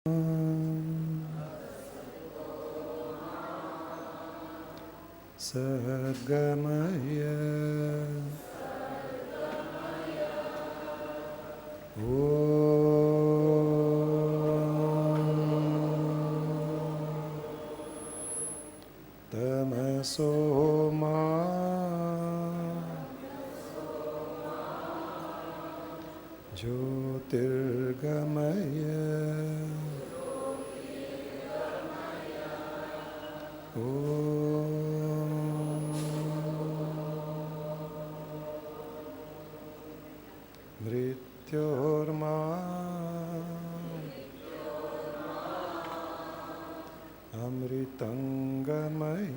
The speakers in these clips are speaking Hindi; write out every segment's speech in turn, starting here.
सद्गमय तमसो मा ज्योतिर्गमय मृत्योर्मा अमृतंगमय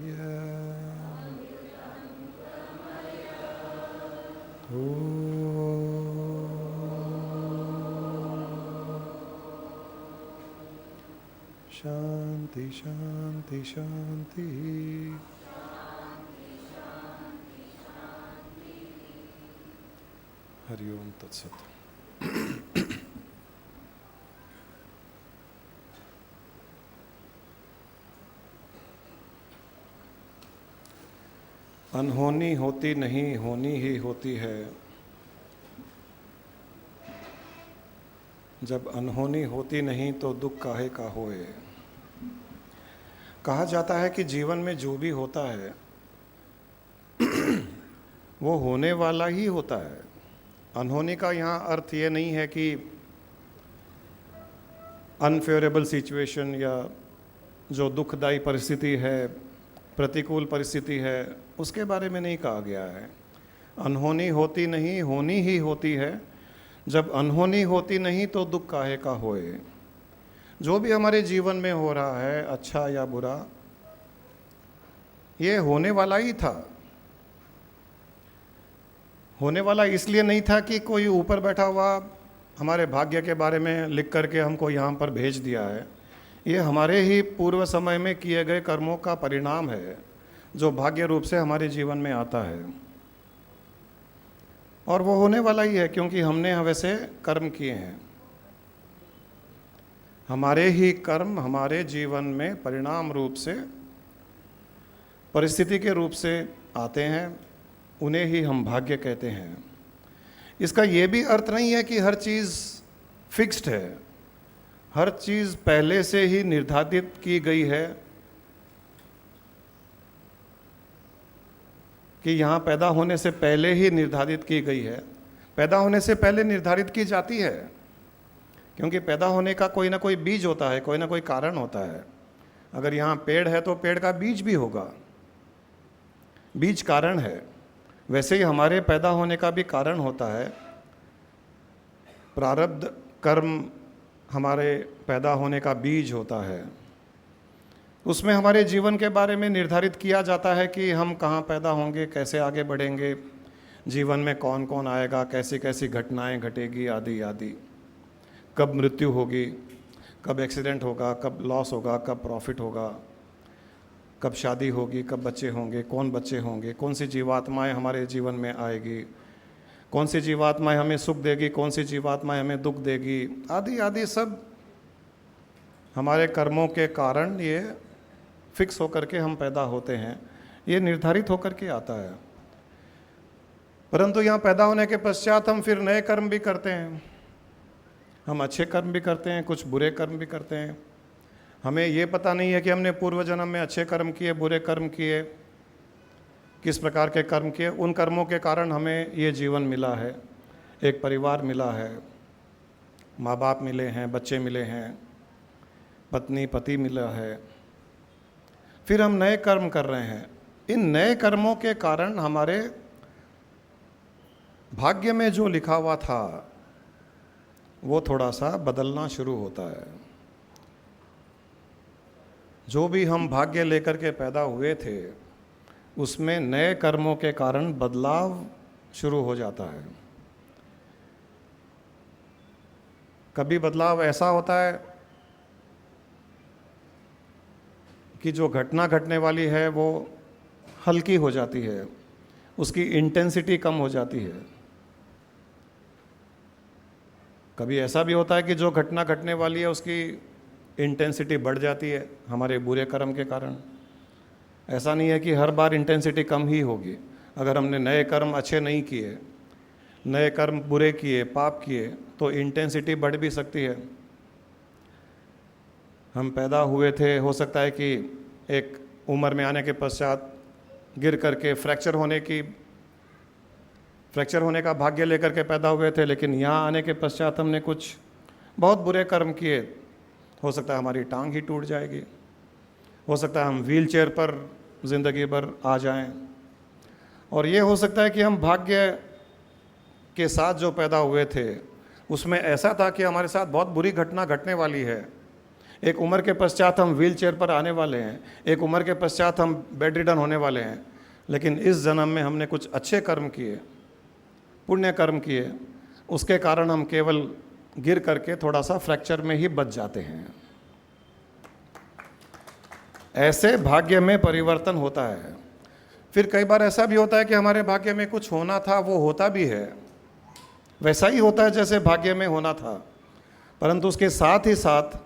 शांति शांति शांति। हरिओम तत्सत। अनहोनी होती नहीं, होनी ही होती है। जब अनहोनी होती नहीं तो दुख काहे का होए। कहा जाता है कि जीवन में जो भी होता है वो होने वाला ही होता है। अनहोनी का यहाँ अर्थ ये नहीं है कि अनफेवरेबल सिचुएशन या जो दुखदायी परिस्थिति है, प्रतिकूल परिस्थिति है, उसके बारे में नहीं कहा गया है। अनहोनी होती नहीं, होनी ही होती है। जब अनहोनी होती नहीं तो दुख काहे का होए। जो भी हमारे जीवन में हो रहा है, अच्छा या बुरा, ये होने वाला ही था। होने वाला इसलिए नहीं था कि कोई ऊपर बैठा हुआ हमारे भाग्य के बारे में लिख करके हमको यहाँ पर भेज दिया है। ये हमारे ही पूर्व समय में किए गए कर्मों का परिणाम है जो भाग्य रूप से हमारे जीवन में आता है, और वो होने वाला ही है क्योंकि हमने वैसे कर्म किए हैं। हमारे ही कर्म हमारे जीवन में परिणाम रूप से, परिस्थिति के रूप से आते हैं, उन्हें ही हम भाग्य कहते हैं। इसका ये भी अर्थ नहीं है कि हर चीज़ फिक्स्ड है, हर चीज़ पहले से ही निर्धारित की गई है कि यहाँ पैदा होने से पहले ही निर्धारित की गई है। पैदा होने से पहले निर्धारित की जाती है क्योंकि पैदा होने का कोई ना कोई बीज होता है, कोई ना कोई कारण होता है। अगर यहाँ पेड़ है तो पेड़ का बीज भी होगा, बीज कारण है। वैसे ही हमारे पैदा होने का भी कारण होता है। प्रारब्ध कर्म हमारे पैदा होने का बीज होता है। उसमें हमारे जीवन के बारे में निर्धारित किया जाता है कि हम कहाँ पैदा होंगे, कैसे आगे बढ़ेंगे, जीवन में कौन कौन आएगा, कैसी कैसी घटनाएं घटेगी, आदि आदि। कब मृत्यु होगी, कब एक्सीडेंट होगा, कब लॉस होगा, कब प्रॉफिट होगा, कब शादी होगी, कब बच्चे होंगे, कौन बच्चे होंगे, कौन सी जीवात्माएं हमारे जीवन में आएगी, कौन सी जीवात्माएं हमें सुख देगी, कौन सी जीवात्माएं हमें दुख देगी, आदि आदि। सब हमारे कर्मों के कारण ये फिक्स होकर के हम पैदा होते हैं, ये निर्धारित होकर के आता है। परंतु यहाँ पैदा होने के पश्चात हम फिर नए कर्म भी करते हैं। हम अच्छे कर्म भी करते हैं, कुछ बुरे कर्म भी करते हैं। हमें ये पता नहीं है कि हमने पूर्व जन्म में अच्छे कर्म किए, बुरे कर्म किए, किस प्रकार के कर्म किए। उन कर्मों के कारण हमें ये जीवन मिला है, एक परिवार मिला है, माँ बाप मिले हैं, बच्चे मिले हैं, पत्नी पति मिला है। फिर हम नए कर्म कर रहे हैं। इन नए कर्मों के कारण हमारे भाग्य में जो लिखा हुआ था वो थोड़ा सा बदलना शुरू होता है। जो भी हम भाग्य लेकर के पैदा हुए थे उसमें नए कर्मों के कारण बदलाव शुरू हो जाता है। कभी बदलाव ऐसा होता है कि जो घटना घटने वाली है वो हल्की हो जाती है, उसकी इंटेंसिटी कम हो जाती है। कभी ऐसा भी होता है कि जो घटना घटने वाली है उसकी इंटेंसिटी बढ़ जाती है हमारे बुरे कर्म के कारण। ऐसा नहीं है कि हर बार इंटेंसिटी कम ही होगी। अगर हमने नए कर्म अच्छे नहीं किए, नए कर्म बुरे किए, पाप किए, तो इंटेंसिटी बढ़ भी सकती है। हम पैदा हुए थे, हो सकता है कि एक उम्र में आने के पश्चात गिर करके फ्रैक्चर होने का भाग्य लेकर के पैदा हुए थे, लेकिन यहाँ आने के पश्चात हमने कुछ बहुत बुरे कर्म किए। हो सकता है हमारी टांग ही टूट जाएगी, हो सकता है हम व्हील चेयर पर ज़िंदगी भर आ जाएं, और ये हो सकता है कि हम भाग्य के साथ जो पैदा हुए थे उसमें ऐसा था कि हमारे साथ बहुत बुरी घटना घटने वाली है। एक उम्र के पश्चात हम व्हील चेयर पर आने वाले हैं, एक उम्र के पश्चात हम बेड रिडन होने वाले हैं, लेकिन इस जन्म में हमने कुछ अच्छे कर्म किए, पुण्य कर्म किए, उसके कारण हम केवल गिर करके थोड़ा सा फ्रैक्चर में ही बच जाते हैं। ऐसे भाग्य में परिवर्तन होता है। फिर कई बार ऐसा भी होता है कि हमारे भाग्य में कुछ होना था, वो होता भी है, वैसा ही होता है जैसे भाग्य में होना था, परंतु उसके साथ ही साथ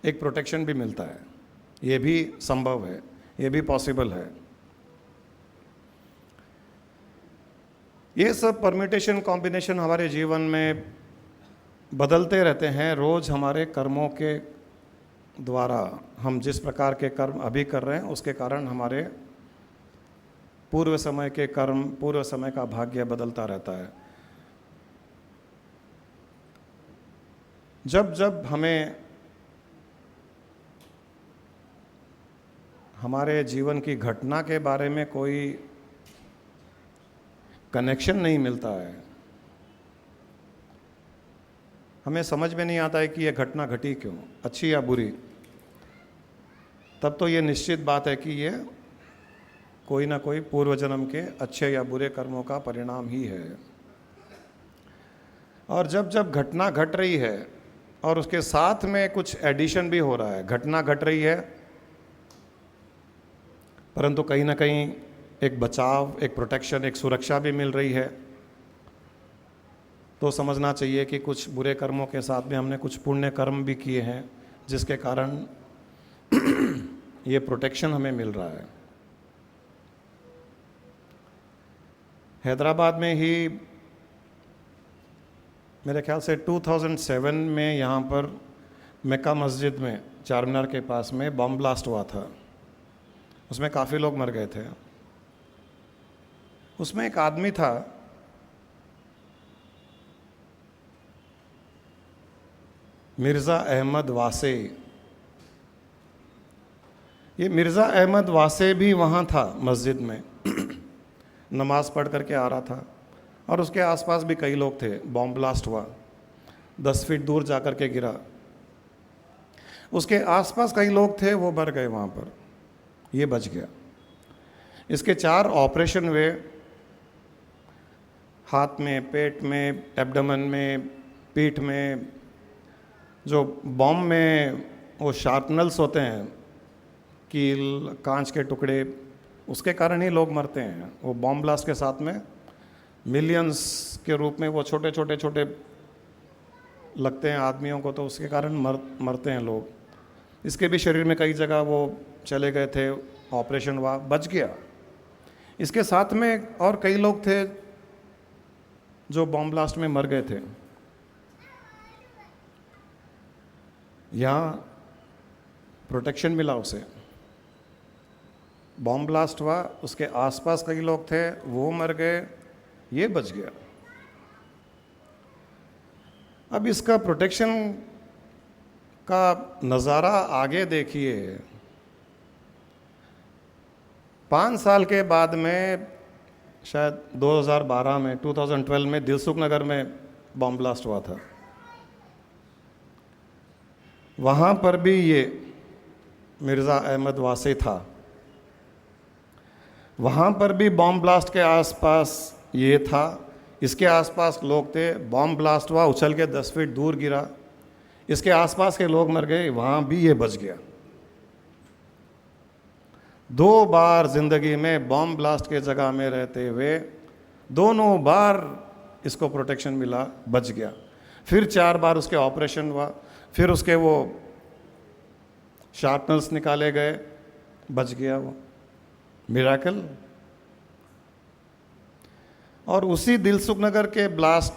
एक प्रोटेक्शन भी मिलता है। ये भी संभव है, ये भी पॉसिबल है। ये सब परम्यूटेशन कॉम्बिनेशन हमारे जीवन में बदलते रहते हैं। रोज़ हमारे कर्मों के द्वारा हम जिस प्रकार के कर्म अभी कर रहे हैं, उसके कारण हमारे पूर्व समय के कर्म, पूर्व समय का भाग्य बदलता रहता है। जब जब हमें हमारे जीवन की घटना के बारे में कोई कनेक्शन नहीं मिलता है, हमें समझ में नहीं आता है कि यह घटना घटी क्यों, अच्छी या बुरी, तब तो ये निश्चित बात है कि ये कोई ना कोई पूर्व जन्म के अच्छे या बुरे कर्मों का परिणाम ही है। और जब जब घटना घट रही है और उसके साथ में कुछ एडिशन भी हो रहा है, घटना घट रही है परंतु कहीं ना कहीं एक बचाव, एक प्रोटेक्शन, एक सुरक्षा भी मिल रही है, तो समझना चाहिए कि कुछ बुरे कर्मों के साथ में हमने कुछ पुण्य कर्म भी किए हैं, जिसके कारण ये प्रोटेक्शन हमें मिल रहा है। हैदराबाद में ही मेरे ख्याल से 2007 में यहाँ पर मक्का मस्जिद में, चार मीनार के पास में बम ब्लास्ट हुआ था। उसमें काफ़ी लोग मर गए थे। उसमें एक आदमी था, मिर्ज़ा अहमद वासे। ये मिर्ज़ा अहमद वासे भी वहाँ था मस्जिद में नमाज पढ़ करके आ रहा था, और उसके आसपास भी कई लोग थे। बॉम्ब ब्लास्ट हुआ, 10 फीट दूर जा कर के गिरा। उसके आसपास कई लोग थे, वो मर गए वहाँ पर, ये बच गया। इसके 4 ऑपरेशन हुए, हाथ में, पेट में, एब्डोमेन में, पीठ में। जो बॉम्ब में वो शार्पनल्स होते हैं, कील, कांच के टुकड़े, उसके कारण ही लोग मरते हैं। वो बॉम्ब ब्लास्ट के साथ में मिलियंस के रूप में वो छोटे छोटे छोटे लगते हैं आदमियों को, तो उसके कारण मरते हैं लोग। इसके भी शरीर में कई जगह वो चले गए थे, ऑपरेशन हुआ, बच गया। इसके साथ में और कई लोग थे जो बॉम्ब ब्लास्ट में मर गए थे। यहाँ प्रोटेक्शन मिला उसे। बॉम्ब ब्लास्ट हुआ, उसके आसपास कई लोग थे, वो मर गए, ये बच गया। अब इसका प्रोटेक्शन का नज़ारा आगे देखिए। 5 साल के बाद में, शायद 2012 में, 2012 में दिलसुख नगर में बॉम्ब ब्लास्ट हुआ था। वहाँ पर भी ये मिर्ज़ा अहमद वासे था। वहाँ पर भी बॉम्ब ब्लास्ट के आसपास ये था, इसके आसपास लोग थे। बॉम्ब ब्लास्ट हुआ, उछल के 10 फीट दूर गिरा, इसके आसपास के लोग मर गए, वहाँ भी ये बच गया। 2 बार ज़िंदगी में बॉम्ब ब्लास्ट के जगह में रहते हुए दोनों बार इसको प्रोटेक्शन मिला, बच गया। फिर 4 बार उसके ऑपरेशन हुआ, फिर उसके वो शार्पनर्स निकाले गए, बच गया वो, मिराकल। और उसी दिलसुख नगर के ब्लास्ट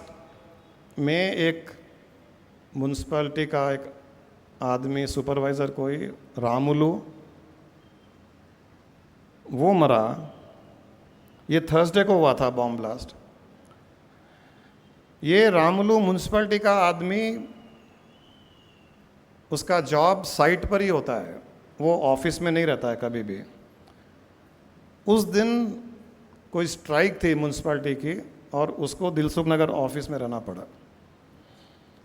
में एक म्यूनसिपैलिटी का एक आदमी, सुपरवाइज़र कोई, रामुलू, वो मरा। ये थर्सडे को हुआ था बॉम्ब ब्लास्ट। ये रामुलू म्यूनसिपैलिटी का आदमी, उसका जॉब साइट पर ही होता है, वो ऑफिस में नहीं रहता है कभी भी। उस दिन कोई स्ट्राइक थी म्यूनसिपैलिटी की और उसको दिलसुख नगर ऑफिस में रहना पड़ा,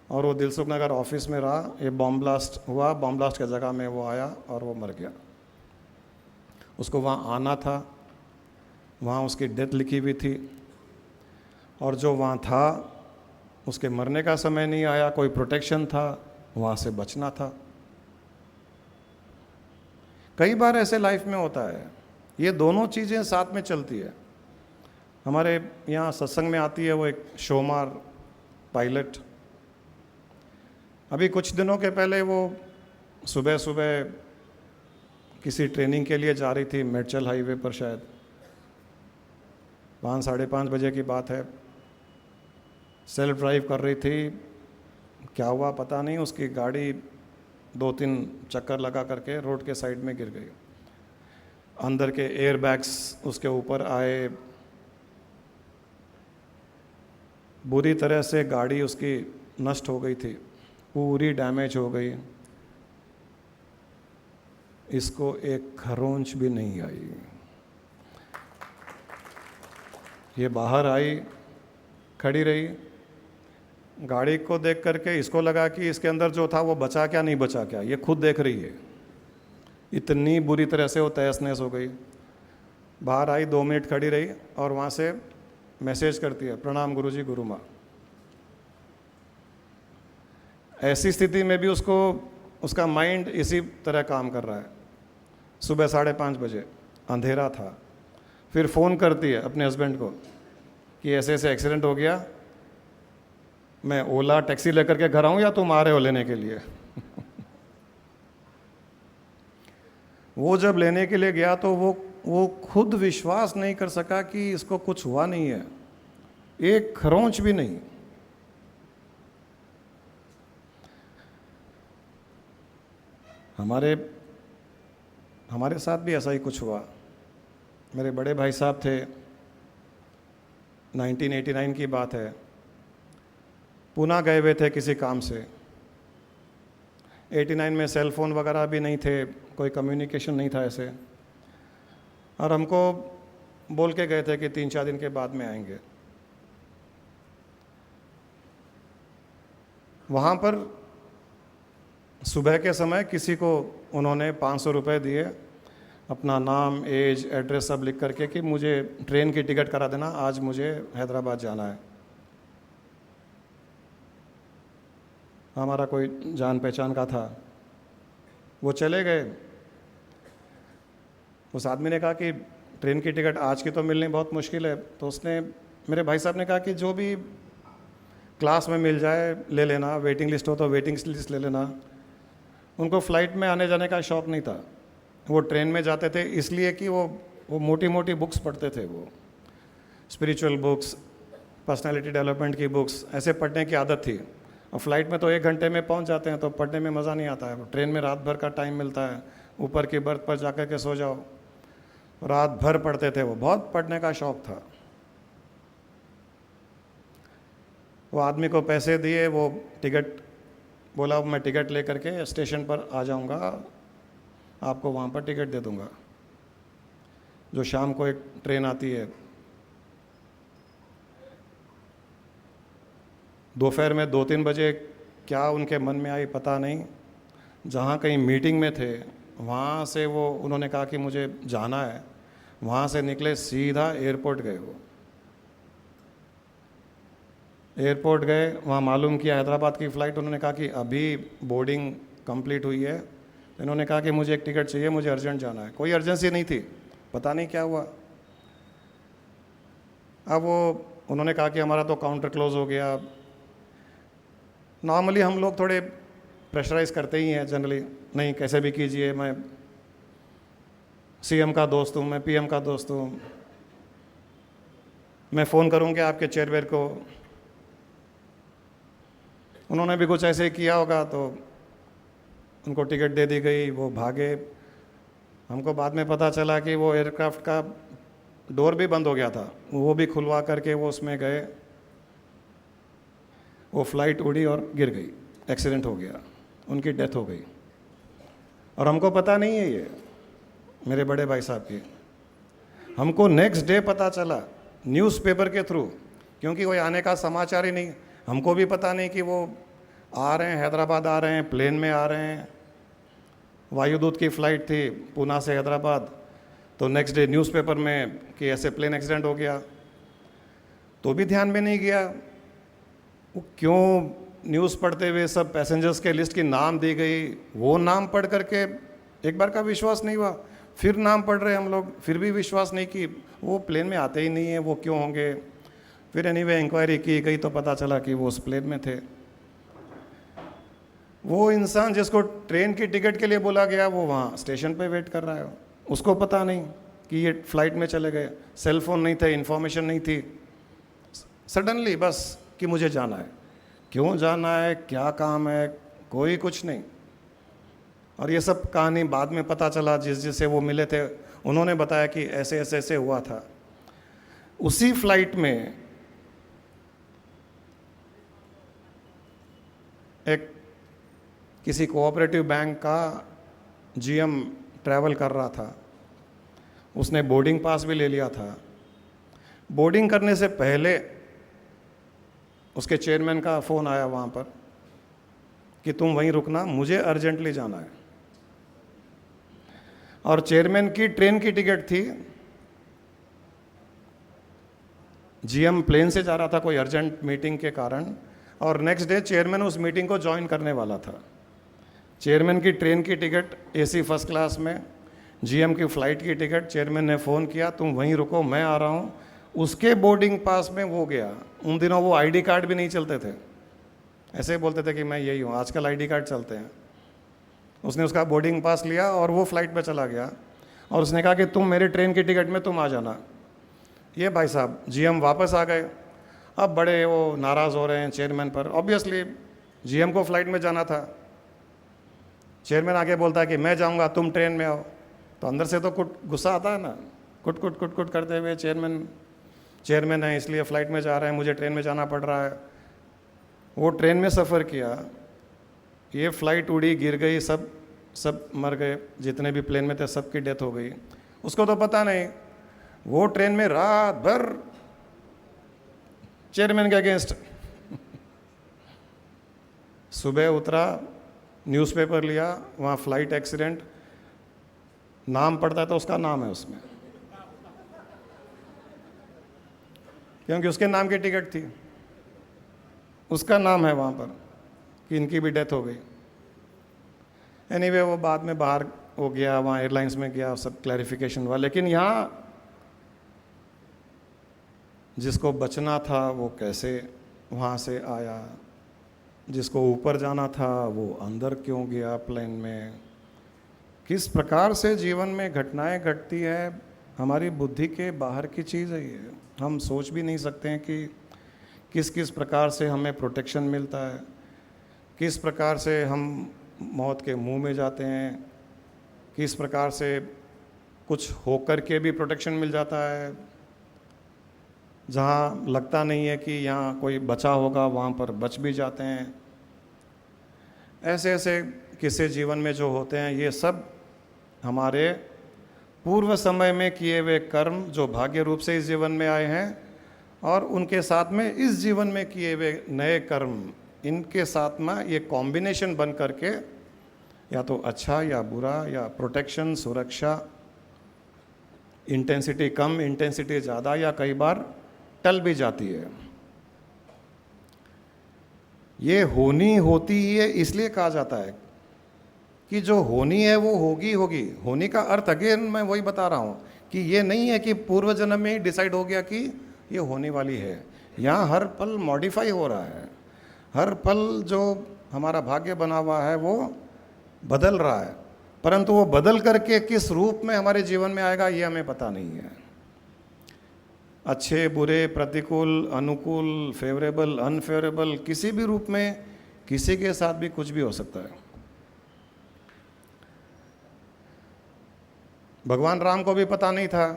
और वो दिलसुख नगर ऑफिस में रहा। ये बॉम्ब ब्लास्ट हुआ, बॉम्ब ब्लास्ट की जगह में वो आया और वो मर गया। उसको वहाँ आना था, वहाँ उसकी डेथ लिखी हुई थी, और जो वहाँ था उसके मरने का समय नहीं आया, कोई प्रोटेक्शन था, वहाँ से बचना था। कई बार ऐसे लाइफ में होता है, ये दोनों चीज़ें साथ में चलती है। हमारे यहाँ सत्संग में आती है वो एक शोमार पायलट। अभी कुछ दिनों के पहले वो सुबह सुबह किसी ट्रेनिंग के लिए जा रही थी, मेडचल हाईवे पर शायद 5-5:30 बजे की बात है। सेल्फ ड्राइव कर रही थी, क्या हुआ पता नहीं, उसकी गाड़ी 2-3 चक्कर लगा करके रोड के साइड में गिर गई। अंदर के एयर बैग्स उसके ऊपर आए, बुरी तरह से गाड़ी उसकी नष्ट हो गई थी, पूरी डैमेज हो गई। इसको एक खरोंच भी नहीं आई। ये बाहर आई, खड़ी रही, गाड़ी को देख करके इसको लगा कि इसके अंदर जो था वो बचा क्या नहीं बचा क्या, ये खुद देख रही है। इतनी बुरी तरह से वो तहस नहस हो गई। बाहर आई, 2 मिनट खड़ी रही और वहाँ से मैसेज करती है, प्रणाम गुरुजी, गुरु माँ। ऐसी स्थिति में भी उसको, उसका माइंड इसी तरह काम कर रहा है। सुबह 5:30 बजे, अंधेरा था। फिर फ़ोन करती है अपने हस्बैंड को कि ऐसे ऐसे एक्सीडेंट हो गया, मैं ओला टैक्सी लेकर के घर आऊँ या तुम आ रहे हो लेने के लिए। वो जब लेने के लिए गया तो वो खुद विश्वास नहीं कर सका कि इसको कुछ हुआ नहीं है, एक खरोंच भी नहीं। हमारे साथ भी ऐसा ही कुछ हुआ। मेरे बड़े भाई साहब थे, 1989 की बात है, पूना गए हुए थे किसी काम से। 89 में सेल फ़ोन वगैरह भी नहीं थे, कोई कम्युनिकेशन नहीं था ऐसे, और हमको बोल के गए थे कि 3-4 दिन के बाद में आएंगे। वहाँ पर सुबह के समय किसी को उन्होंने 500 रुपये दिए, अपना नाम, एज, एड्रेस सब लिख करके कि मुझे ट्रेन की टिकट करा देना, आज मुझे हैदराबाद जाना है। हमारा कोई जान पहचान का था, वो चले गए। उस आदमी ने कहा कि ट्रेन की टिकट आज की तो मिलनी बहुत मुश्किल है, तो उसने, मेरे भाई साहब ने कहा कि जो भी क्लास में मिल जाए ले लेना, वेटिंग लिस्ट हो तो वेटिंग लिस्ट ले लेना। उनको फ़्लाइट में आने जाने का शौक़ नहीं था, वो ट्रेन में जाते थे इसलिए कि वो मोटी मोटी बुक्स पढ़ते थे, वो स्पिरिचुअल बुक्स, पर्सनालिटी डेवलपमेंट की बुक्स, ऐसे पढ़ने की आदत थी। और फ्लाइट में तो 1 घंटे में पहुंच जाते हैं, तो पढ़ने में मज़ा नहीं आता है। ट्रेन में रात भर का टाइम मिलता है, ऊपर की बर्थ पर जाकर के सो जाओ, रात भर पढ़ते थे। वो बहुत पढ़ने का शौक़ था। वो आदमी को पैसे दिए, वो टिकट बोला, मैं टिकट ले करके स्टेशन पर आ जाऊंगा, आपको वहाँ पर टिकट दे दूंगा। जो शाम को एक ट्रेन आती है, दोपहर में 2-3 बजे, क्या उनके मन में आई पता नहीं, जहाँ कहीं मीटिंग में थे वहाँ से वो, उन्होंने कहा कि मुझे जाना है, वहाँ से निकले सीधा एयरपोर्ट गए। वो एयरपोर्ट गए, वहाँ मालूम किया हैदराबाद की फ़्लाइट, उन्होंने कहा कि अभी बोर्डिंग कंप्लीट हुई है। इन्होंने कहा कि मुझे एक टिकट चाहिए, मुझे अर्जेंट जाना है। कोई अर्जेंसी नहीं थी, पता नहीं क्या हुआ। अब वो उन्होंने कहा कि हमारा तो काउंटर क्लोज़ हो गया। नॉर्मली हम लोग थोड़े प्रेशराइज़ करते ही हैं जनरली, नहीं कैसे भी कीजिए, मैं सीएम का दोस्त हूँ, मैं पीएम का दोस्त हूँ, मैं फ़ोन करूँगी आपके चेयरमैन को। उन्होंने भी कुछ ऐसे ही किया होगा तो उनको टिकट दे दी गई, वो भागे। हमको बाद में पता चला कि वो एयरक्राफ्ट का डोर भी बंद हो गया था, वो भी खुलवा करके वो उसमें गए। वो फ्लाइट उड़ी और गिर गई, एक्सीडेंट हो गया, उनकी डेथ हो गई। और हमको पता नहीं है ये, मेरे बड़े भाई साहब की, हमको नेक्स्ट डे पता चला न्यूज़पेपर के थ्रू, क्योंकि कोई आने का समाचार ही नहीं। हमको भी पता नहीं कि वो आ रहे हैं, हैदराबाद आ रहे हैं, प्लेन में आ रहे हैं। वायुदूत की फ़्लाइट थी पूना से हैदराबाद, तो नेक्स्ट डे न्यूज़पेपर में कि ऐसे प्लेन एक्सीडेंट हो गया, तो भी ध्यान में नहीं गया। वो क्यों न्यूज़ पढ़ते हुए सब पैसेंजर्स के लिस्ट की नाम दी गई, वो नाम पढ़ करके एक बार का विश्वास नहीं हुआ, फिर नाम पढ़ रहे हम लोग, फिर भी विश्वास नहीं कि वो प्लेन में आते ही नहीं है, वो क्यों होंगे। फिर एनीवे इंक्वायरी की गई तो पता चला कि वो उस प्लेन में थे। वो इंसान जिसको ट्रेन की टिकट के लिए बोला गया वो वहाँ स्टेशन पे वेट कर रहा है, उसको पता नहीं कि ये फ्लाइट में चले गए, सेल फोन नहीं थे, इन्फॉर्मेशन नहीं थी। सडनली बस कि मुझे जाना है, क्यों जाना है, क्या काम है, कोई कुछ नहीं। और ये सब कहानी बाद में पता चला, जिससे वो मिले थे उन्होंने बताया कि ऐसे ऐसे ऐसे हुआ था। उसी फ्लाइट में एक किसी कोऑपरेटिव बैंक का जीएम ट्रैवल कर रहा था, उसने बोर्डिंग पास भी ले लिया था। बोर्डिंग करने से पहले उसके चेयरमैन का फ़ोन आया वहाँ पर कि तुम वहीं रुकना, मुझे अर्जेंटली जाना है। और चेयरमैन की ट्रेन की टिकट थी, जीएम प्लेन से जा रहा था कोई अर्जेंट मीटिंग के कारण, और नेक्स्ट डे चेयरमैन उस मीटिंग को ज्वाइन करने वाला था। चेयरमैन की ट्रेन की टिकट एसी फर्स्ट क्लास में, जीएम की फ़्लाइट की टिकट, चेयरमैन ने फ़ोन किया तुम वहीं रुको, मैं आ रहा हूँ। उसके बोर्डिंग पास में वो गया। उन दिनों वो आईडी कार्ड भी नहीं चलते थे, ऐसे ही बोलते थे कि मैं यही हूँ, आजकल आईडी कार्ड चलते हैं। उसने उसका बोर्डिंग पास लिया और वो फ्लाइट पे चला गया, और उसने कहा कि तुम मेरे ट्रेन की टिकट में तुम आ जाना। ये भाई साहब जीएम वापस आ गए। अब बड़े वो नाराज़ हो रहे हैं चेयरमैन पर, ऑब्वियसली जीएम को फ्लाइट में जाना था। चेयरमैन आगे बोलता है कि मैं जाऊंगा, तुम ट्रेन में आओ। तो अंदर से तो कुछ गुस्सा आता है ना, कुट कुट कुट कुट करते हुए चेयरमैन है इसलिए फ़्लाइट में जा रहे हैं, मुझे ट्रेन में जाना पड़ रहा है। वो ट्रेन में सफ़र किया, ये फ़्लाइट उड़ी, गिर गई, सब मर गए, जितने भी प्लेन में थे सबकी डेथ हो गई। उसको तो पता नहीं, वो ट्रेन में रात भर चेयरमैन के अगेंस्ट सुबह उतरा, न्यूज़पेपर लिया, वहाँ फ़्लाइट एक्सीडेंट, नाम पड़ता है तो उसका नाम है उसमें, क्योंकि उसके नाम की टिकट थी, उसका नाम है वहाँ पर कि इनकी भी डेथ हो गई। एनीवे वो बाद में बाहर हो गया, वहाँ एयरलाइंस में गया, सब क्लैरिफिकेशन हुआ। लेकिन यहाँ जिसको बचना था वो कैसे वहाँ से आया, जिसको ऊपर जाना था वो अंदर क्यों गया प्लेन में। किस प्रकार से जीवन में घटनाएं घटती है, हमारी बुद्धि के बाहर की चीज़ है ये। हम सोच भी नहीं सकते हैं कि किस किस प्रकार से हमें प्रोटेक्शन मिलता है, किस प्रकार से हम मौत के मुंह में जाते हैं, किस प्रकार से कुछ होकर के भी प्रोटेक्शन मिल जाता है। जहाँ लगता नहीं है कि यहाँ कोई बचा होगा वहाँ पर बच भी जाते हैं। ऐसे ऐसे किस्से जीवन में जो होते हैं, ये सब हमारे पूर्व समय में किए हुए कर्म जो भाग्य रूप से इस जीवन में आए हैं, और उनके साथ में इस जीवन में किए हुए नए कर्म, इनके साथ में ये कॉम्बिनेशन बन करके या तो अच्छा या बुरा, या प्रोटेक्शन, सुरक्षा, इंटेंसिटी कम, इंटेंसिटी ज़्यादा, या कई बार टल भी जाती है। ये होनी होती ही है, इसलिए कहा जाता है कि जो होनी है वो होगी होगी। होनी का अर्थ अगेन मैं वही बता रहा हूँ कि ये नहीं है कि पूर्व जन्म में ही डिसाइड हो गया कि ये होने वाली है। यहाँ हर पल मॉडिफाई हो रहा है, हर पल जो हमारा भाग्य बना हुआ है वो बदल रहा है, परंतु वो बदल करके किस रूप में हमारे जीवन में आएगा ये हमें पता नहीं है। अच्छे बुरे, प्रतिकूल, अनुकूल, फेवरेबल, अनफेवरेबल, किसी भी रूप में किसी के साथ भी कुछ भी हो सकता है। भगवान राम को भी पता नहीं था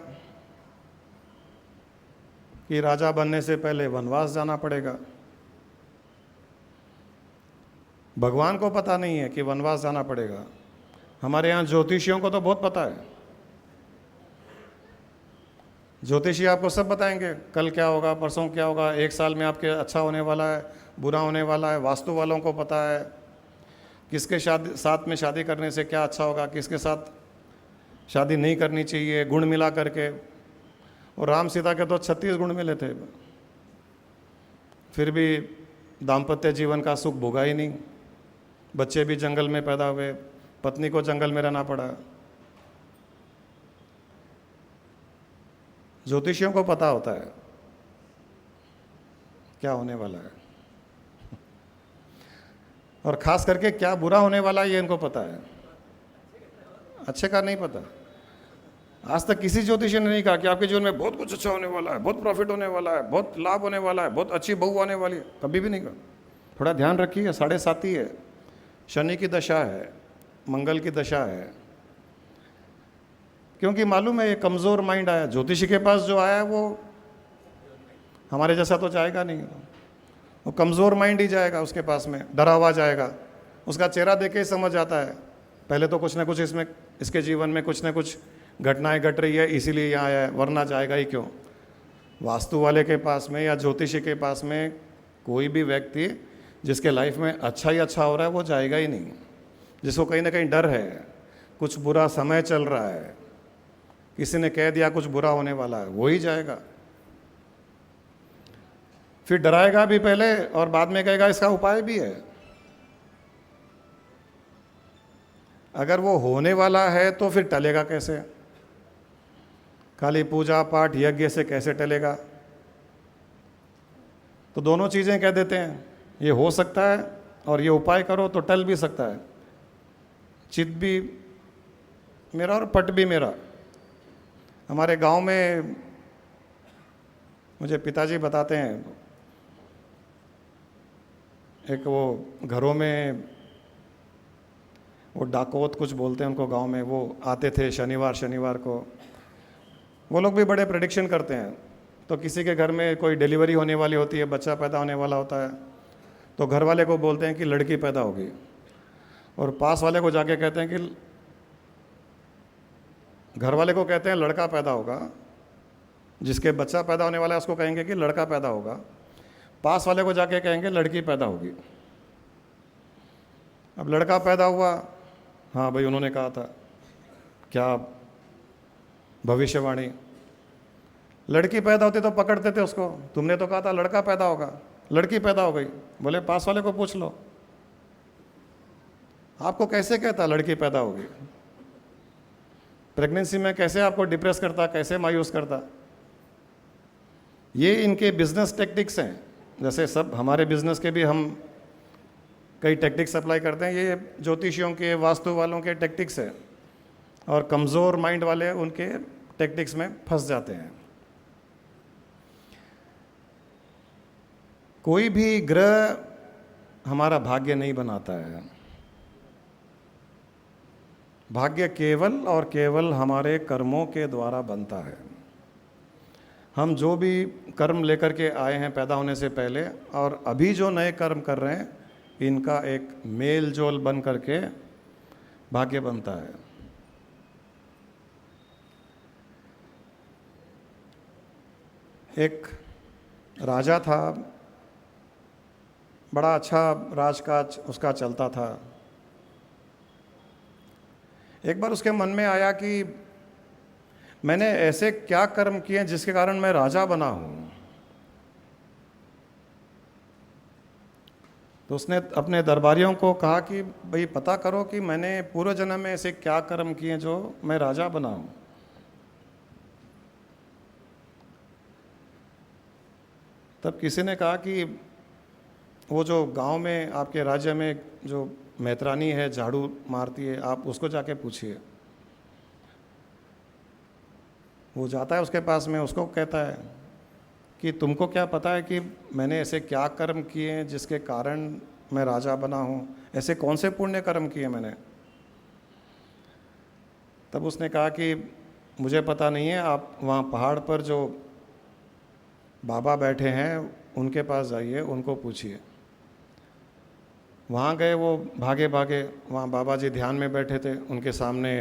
कि राजा बनने से पहले वनवास जाना पड़ेगा। भगवान को पता नहीं है कि वनवास जाना पड़ेगा। हमारे यहाँ ज्योतिषियों को तो बहुत पता है। ज्योतिषी आपको सब बताएंगे, कल क्या होगा, परसों क्या होगा, एक साल में आपके अच्छा होने वाला है, बुरा होने वाला है। वास्तु वालों को पता है किसके साथ में शादी करने से क्या अच्छा होगा, किसके साथ शादी नहीं करनी चाहिए, गुण मिला करके। और राम सीता के तो 36 गुण मिले थे, फिर भी दाम्पत्य जीवन का सुख भोगा ही नहीं। बच्चे भी जंगल में पैदा हुए, पत्नी को जंगल में रहना पड़ा। ज्योतिषियों को पता होता है क्या होने वाला है, और खास करके क्या बुरा होने वाला है ये इनको पता है, अच्छे का नहीं पता। आज तक किसी ज्योतिषी ने नहीं कहा कि आपके जीवन में बहुत कुछ अच्छा होने वाला है, बहुत प्रॉफिट होने वाला है, बहुत लाभ होने वाला है, बहुत अच्छी बहू आने वाली है, कभी भी नहीं कहा। थोड़ा ध्यान रखिए, 7.5 है, शनि की दशा है, मंगल की दशा है, क्योंकि मालूम है ये कमज़ोर माइंड आया। ज्योतिषी के पास जो आया है वो हमारे जैसा तो जाएगा नहीं, वो कमज़ोर माइंड ही जाएगा उसके पास में, डरा हुआ जाएगा। उसका चेहरा देख के ही समझ आता है पहले तो कुछ ना कुछ इसके जीवन में कुछ ना कुछ घटनाएं घट रही है, इसीलिए यहाँ आया है, वरना जाएगा ही क्यों। वास्तु वाले के पास में या ज्योतिषी के पास में कोई भी व्यक्ति जिसके लाइफ में अच्छा ही अच्छा हो रहा है वो जाएगा ही नहीं। जिसको कहीं ना कहीं डर है, कुछ बुरा समय चल रहा है, किसी ने कह दिया कुछ बुरा होने वाला है, वो ही जाएगा। फिर डराएगा भी पहले और बाद में कहेगा इसका उपाय भी है। अगर वो होने वाला है तो फिर टलेगा कैसे? खाली पूजा पाठ यज्ञ से कैसे टलेगा? तो दोनों चीज़ें कह देते हैं, ये हो सकता है और ये उपाय करो तो टल भी सकता है। चित भी मेरा और पट भी मेरा। हमारे गांव में मुझे पिताजी बताते हैं, एक वो घरों में वो डाकोत कुछ बोलते हैं उनको गांव में, वो आते थे शनिवार को। वो लोग भी बड़े प्रेडिक्शन करते हैं। तो किसी के घर में कोई डिलीवरी होने वाली होती है, बच्चा पैदा होने वाला होता है, तो घर वाले को बोलते हैं कि लड़की पैदा होगी, और पास वाले को जाके कहते हैं कि घर वाले को कहते हैं लड़का पैदा होगा। जिसके बच्चा पैदा होने वाला है उसको कहेंगे कि लड़का पैदा होगा, पास वाले को जाके कहेंगे लड़की पैदा होगी। अब लड़का पैदा हुआ, हाँ भाई उन्होंने कहा था, क्या भविष्यवाणी। लड़की पैदा होती तो पकड़ते थे उसको, तुमने तो कहा था लड़का पैदा होगा, लड़की पैदा हो गई। बोले पास वाले को पूछ लो, आपको कैसे कहता लड़की पैदा होगी? प्रेगनेंसी में कैसे आपको डिप्रेस करता, कैसे मायूस करता? ये इनके बिजनेस टेक्टिक्स हैं। जैसे सब हमारे बिजनेस के भी हम कई टेक्टिक्स अप्लाई करते हैं, ये ज्योतिषियों के, वास्तु वालों के टेक्टिक्स है, और कमज़ोर माइंड वाले उनके टेक्टिक्स में फंस जाते हैं। कोई भी ग्रह हमारा भाग्य नहीं बनाता है। भाग्य केवल और केवल हमारे कर्मों के द्वारा बनता है। हम जो भी कर्म लेकर के आए हैं पैदा होने से पहले, और अभी जो नए कर्म कर रहे हैं, इनका एक मेल जोल बन करके भाग्य बनता है। एक राजा था, बड़ा अच्छा राजकाज उसका चलता था। एक बार उसके मन में आया कि मैंने ऐसे क्या कर्म किए जिसके कारण मैं राजा बना हूँ। तो उसने अपने दरबारियों को कहा कि भाई पता करो कि मैंने पूर्व जन्म में ऐसे क्या कर्म किए जो मैं राजा बना हूँ। तब किसी ने कहा कि वो जो गांव में आपके राज्य में जो मैत्रानी है, झाड़ू मारती है, आप उसको जाके पूछिए। वो जाता है उसके पास में, उसको कहता है कि तुमको क्या पता है कि मैंने ऐसे क्या कर्म किए हैं जिसके कारण मैं राजा बना हूँ, ऐसे कौन से पुण्य कर्म किए मैंने। तब उसने कहा कि मुझे पता नहीं है, आप वहाँ पहाड़ पर जो बाबा बैठे हैं उनके पास जाइए, उनको पूछिए। वहाँ गए, वो भागे भागे, वहाँ बाबा जी ध्यान में बैठे थे, उनके सामने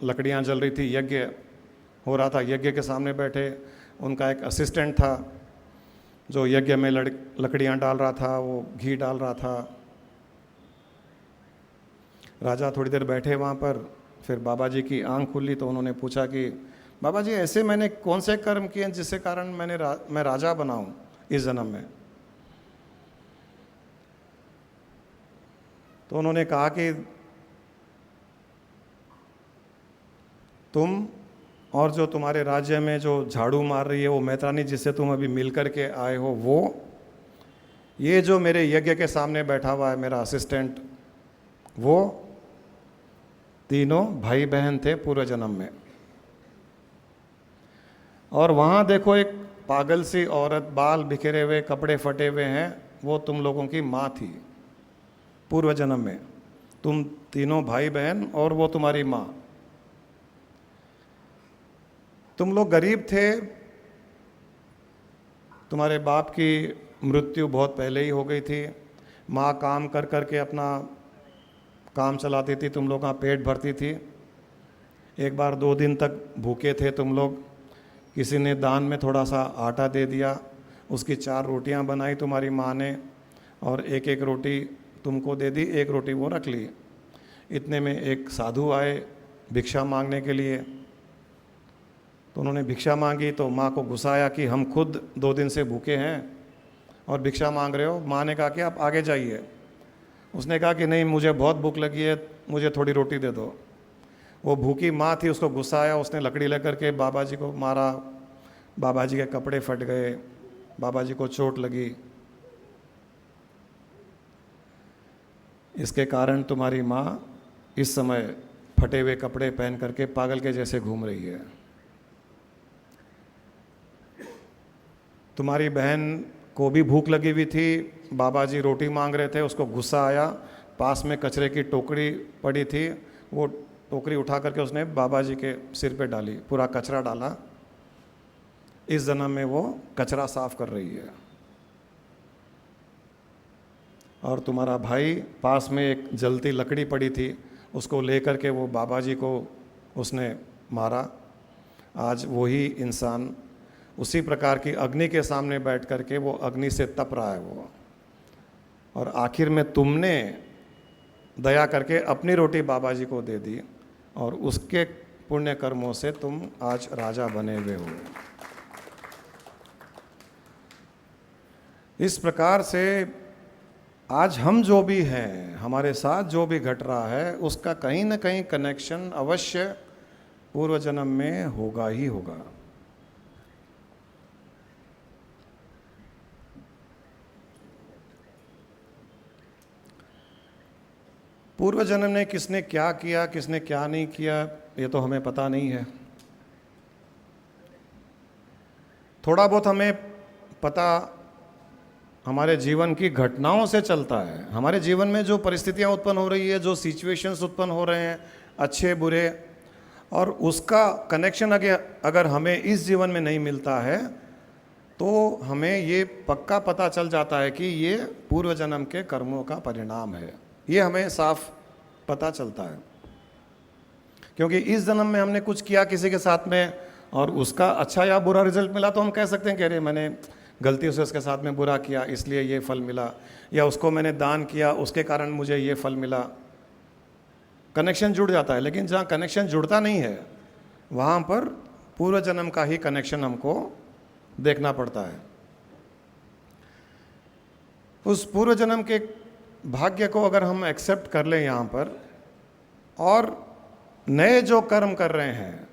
लकड़ियाँ जल रही थी, यज्ञ हो रहा था, यज्ञ के सामने बैठे। उनका एक असिस्टेंट था जो यज्ञ में लकड़ियाँ डाल रहा था, वो घी डाल रहा था। राजा थोड़ी देर बैठे वहाँ पर, फिर बाबा जी की आंख खुली तो उन्होंने पूछा कि बाबा जी ऐसे मैंने कौन से कर्म किए जिसके कारण मैं राजा बना हूँ इस जन्म में। तो उन्होंने कहा कि तुम और जो तुम्हारे राज्य में जो झाड़ू मार रही है वो मैत्रानी जिससे तुम अभी मिल कर के आए हो, वो ये जो मेरे यज्ञ के सामने बैठा हुआ है मेरा असिस्टेंट, वो तीनों भाई बहन थे पूर्व जन्म में। और वहाँ देखो एक पागल सी औरत, बाल बिखरे हुए, कपड़े फटे हुए हैं, वो तुम लोगों की माँ थी पूर्व जन्म में। तुम तीनों भाई बहन और वो तुम्हारी माँ। तुम लोग गरीब थे, तुम्हारे बाप की मृत्यु बहुत पहले ही हो गई थी, माँ काम कर कर के अपना काम चलाती थी, तुम लोग का पेट भरती थी। एक बार 2 दिन तक भूखे थे तुम लोग, किसी ने दान में थोड़ा सा आटा दे दिया, उसकी 4 रोटियां बनाई तुम्हारी माँ ने, और एक एक रोटी तुमको दे दी, एक रोटी वो रख ली। इतने में एक साधु आए भिक्षा मांगने के लिए, तो उन्होंने भिक्षा मांगी तो माँ को गुस्सा आया कि हम खुद 2 दिन से भूखे हैं और भिक्षा मांग रहे हो। माँ ने कहा कि आप आगे जाइए। उसने कहा कि नहीं, मुझे बहुत भूख लगी है, मुझे थोड़ी रोटी दे दो। वो भूखी माँ थी, उसको गुस्सा आया, उसने लकड़ी लेकर के बाबा जी को मारा, बाबा जी के कपड़े फट गए, बाबा जी को चोट लगी। इसके कारण तुम्हारी माँ इस समय फटे हुए कपड़े पहन करके पागल के जैसे घूम रही है। तुम्हारी बहन को भी भूख लगी हुई थी, बाबा जी रोटी मांग रहे थे, उसको गुस्सा आया, पास में कचरे की टोकरी पड़ी थी, वो टोकरी उठा करके उसने बाबा जी के सिर पे डाली, पूरा कचरा डाला। इस जन्म में वो कचरा साफ कर रही है। और तुम्हारा भाई पास में एक जलती लकड़ी पड़ी थी, उसको लेकर के वो बाबा जी को उसने मारा। आज वही इंसान उसी प्रकार की अग्नि के सामने बैठ करके वो अग्नि से तप रहा है वो। और आखिर में तुमने दया करके अपनी रोटी बाबा जी को दे दी और उसके पुण्य कर्मों से तुम आज राजा बने हुए हो। इस प्रकार से आज हम जो भी हैं, हमारे साथ जो भी घट रहा है, उसका कहीं ना कहीं कनेक्शन अवश्य पूर्व जन्म में होगा ही होगा। पूर्व जन्म ने किसने क्या किया, किसने क्या नहीं किया, ये तो हमें पता नहीं है। थोड़ा बहुत हमें पता हमारे जीवन की घटनाओं से चलता है। हमारे जीवन में जो परिस्थितियां उत्पन्न हो रही है, जो सिचुएशंस उत्पन्न हो रहे हैं, अच्छे बुरे, और उसका कनेक्शन अगर हमें इस जीवन में नहीं मिलता है तो हमें ये पक्का पता चल जाता है कि ये पूर्व जन्म के कर्मों का परिणाम है। ये हमें साफ पता चलता है, क्योंकि इस जन्म में हमने कुछ किया किसी के साथ में और उसका अच्छा या बुरा रिजल्ट मिला तो हम कह सकते हैं कि अरे मैंने गलती से उसके साथ में बुरा किया इसलिए ये फल मिला, या उसको मैंने दान किया उसके कारण मुझे ये फल मिला। कनेक्शन जुड़ जाता है। लेकिन जहाँ कनेक्शन जुड़ता नहीं है वहाँ पर पूर्व जन्म का ही कनेक्शन हमको देखना पड़ता है। उस पूर्व जन्म के भाग्य को अगर हम एक्सेप्ट कर लें यहाँ पर, और नए जो कर्म कर रहे हैं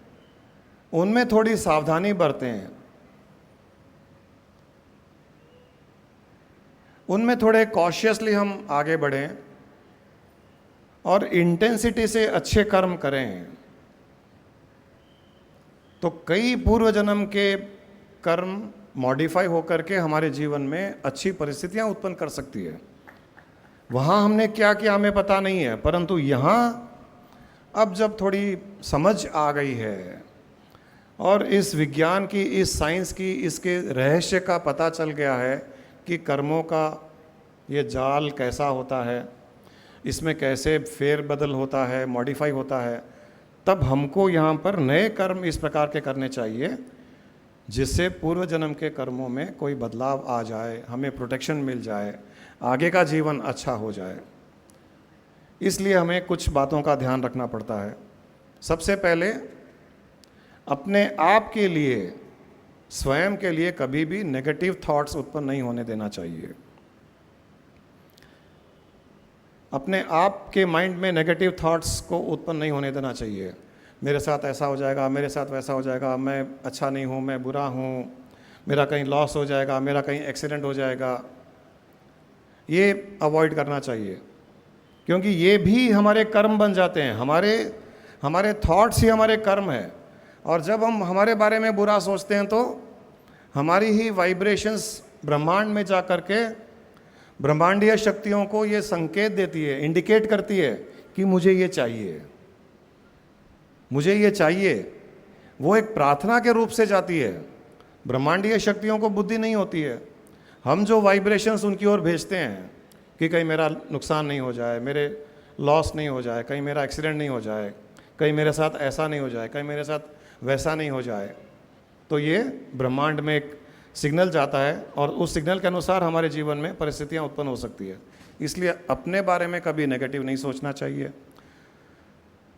उनमें थोड़ी सावधानी बरतें, उनमें थोड़े कॉशियसली हम आगे बढ़ें, और इंटेंसिटी से अच्छे कर्म करें तो कई पूर्व जन्म के कर्म मॉडिफाई होकर के हमारे जीवन में अच्छी परिस्थितियां उत्पन्न कर सकती है। वहाँ हमने क्या किया हमें पता नहीं है, परंतु यहाँ अब जब थोड़ी समझ आ गई है और इस विज्ञान की, इस साइंस की, इसके रहस्य का पता चल गया है कि कर्मों का ये जाल कैसा होता है, इसमें कैसे फेरबदल होता है, मॉडिफाई होता है, तब हमको यहाँ पर नए कर्म इस प्रकार के करने चाहिए जिससे पूर्व जन्म के कर्मों में कोई बदलाव आ जाए, हमें प्रोटेक्शन मिल जाए, आगे का जीवन अच्छा हो जाए। इसलिए हमें कुछ बातों का ध्यान रखना पड़ता है। सबसे पहले अपने आप के लिए, स्वयं के लिए कभी भी नेगेटिव थॉट्स उत्पन्न नहीं होने देना चाहिए। अपने आप के माइंड में नेगेटिव थॉट्स को उत्पन्न नहीं होने देना चाहिए। मेरे साथ ऐसा हो जाएगा, मेरे साथ वैसा हो जाएगा, मैं अच्छा नहीं हूँ, मैं बुरा हूँ, मेरा कहीं लॉस हो जाएगा, मेरा कहीं एक्सीडेंट हो जाएगा, ये अवॉइड करना चाहिए, क्योंकि ये भी हमारे कर्म बन जाते हैं। हमारे थॉट्स ही हमारे कर्म है, और जब हम हमारे बारे में बुरा सोचते हैं तो हमारी ही वाइब्रेशंस ब्रह्मांड में जा कर के ब्रह्मांडीय शक्तियों को ये संकेत देती है, इंडिकेट करती है कि मुझे ये चाहिए, मुझे ये चाहिए। वो एक प्रार्थना के रूप से जाती है। ब्रह्मांडीय शक्तियों को बुद्धि नहीं होती है, हम जो वाइब्रेशंस उनकी ओर भेजते हैं कि कहीं मेरा नुकसान नहीं हो जाए, मेरे लॉस नहीं हो जाए, कहीं मेरा एक्सीडेंट नहीं हो जाए, कहीं मेरे साथ ऐसा नहीं हो जाए, कहीं मेरे साथ वैसा नहीं हो जाए, तो ये ब्रह्मांड में एक सिग्नल जाता है और उस सिग्नल के अनुसार हमारे जीवन में परिस्थितियाँ उत्पन्न हो सकती है। इसलिए अपने बारे में कभी नेगेटिव नहीं सोचना चाहिए।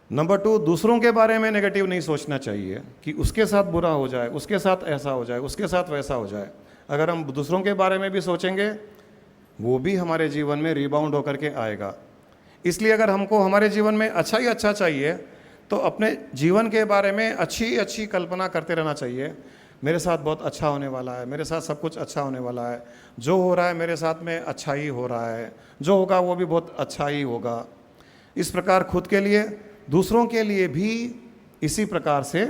नंबर 2, दूसरों के बारे में नेगेटिव नहीं सोचना चाहिए कि उसके साथ बुरा हो जाए, उसके साथ ऐसा हो जाए, उसके साथ वैसा हो जाए। अगर हम दूसरों के बारे में भी सोचेंगे वो भी हमारे जीवन में रिबाउंड होकर के आएगा। इसलिए अगर हमको हमारे जीवन में अच्छा ही अच्छा चाहिए तो अपने जीवन के बारे में अच्छी अच्छी कल्पना करते रहना चाहिए। मेरे साथ बहुत अच्छा होने वाला है, मेरे साथ सब कुछ अच्छा होने वाला है, जो हो रहा है मेरे साथ में अच्छा ही हो रहा है, जो होगा वो भी बहुत अच्छा ही होगा। इस प्रकार खुद के लिए, दूसरों के लिए भी इसी प्रकार से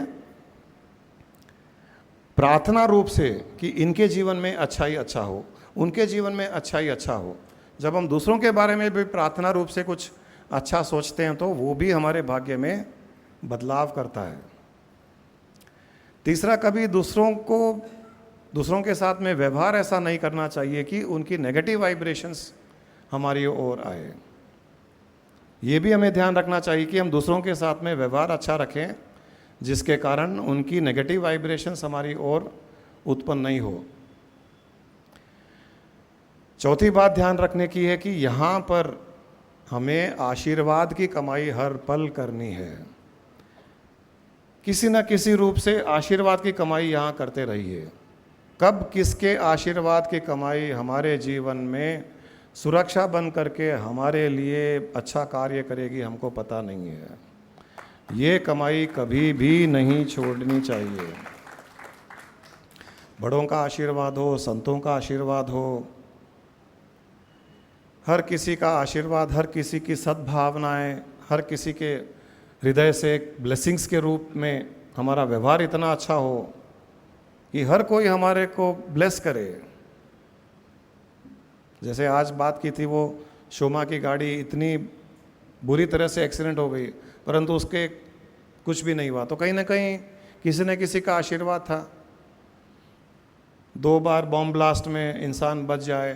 प्रार्थना रूप से कि इनके जीवन में अच्छा ही अच्छा हो, उनके जीवन में अच्छा ही अच्छा हो। जब हम दूसरों के बारे में भी प्रार्थना रूप से कुछ अच्छा सोचते हैं तो वो भी हमारे भाग्य में बदलाव करता है। तीसरा, कभी दूसरों के साथ में व्यवहार ऐसा नहीं करना चाहिए कि उनकी नेगेटिव वाइब्रेशंस हमारी ओर आए। ये भी हमें ध्यान रखना चाहिए कि हम दूसरों के साथ में व्यवहार अच्छा रखें जिसके कारण उनकी नेगेटिव वाइब्रेशंस हमारी ओर उत्पन्न नहीं हो। चौथी बात ध्यान रखने की है कि यहाँ पर हमें आशीर्वाद की कमाई हर पल करनी है। किसी न किसी रूप से आशीर्वाद की कमाई यहाँ करते रहिए। कब किसके आशीर्वाद की कमाई हमारे जीवन में सुरक्षा बन करके हमारे लिए अच्छा कार्य करेगी हमको पता नहीं है। ये कमाई कभी भी नहीं छोड़नी चाहिए। बड़ों का आशीर्वाद हो, संतों का आशीर्वाद हो, हर किसी का आशीर्वाद, हर किसी की सद्भावनाएं, हर किसी के हृदय से एक ब्लेसिंग्स के रूप में हमारा व्यवहार इतना अच्छा हो कि हर कोई हमारे को ब्लेस करे। जैसे आज बात की थी, वो शोमा की गाड़ी इतनी बुरी तरह से एक्सीडेंट हो गई परंतु उसके कुछ भी नहीं हुआ, तो कहीं ना कहीं किसी न किसी का आशीर्वाद था। 2 बार बॉम्ब ब्लास्ट में इंसान बच जाए,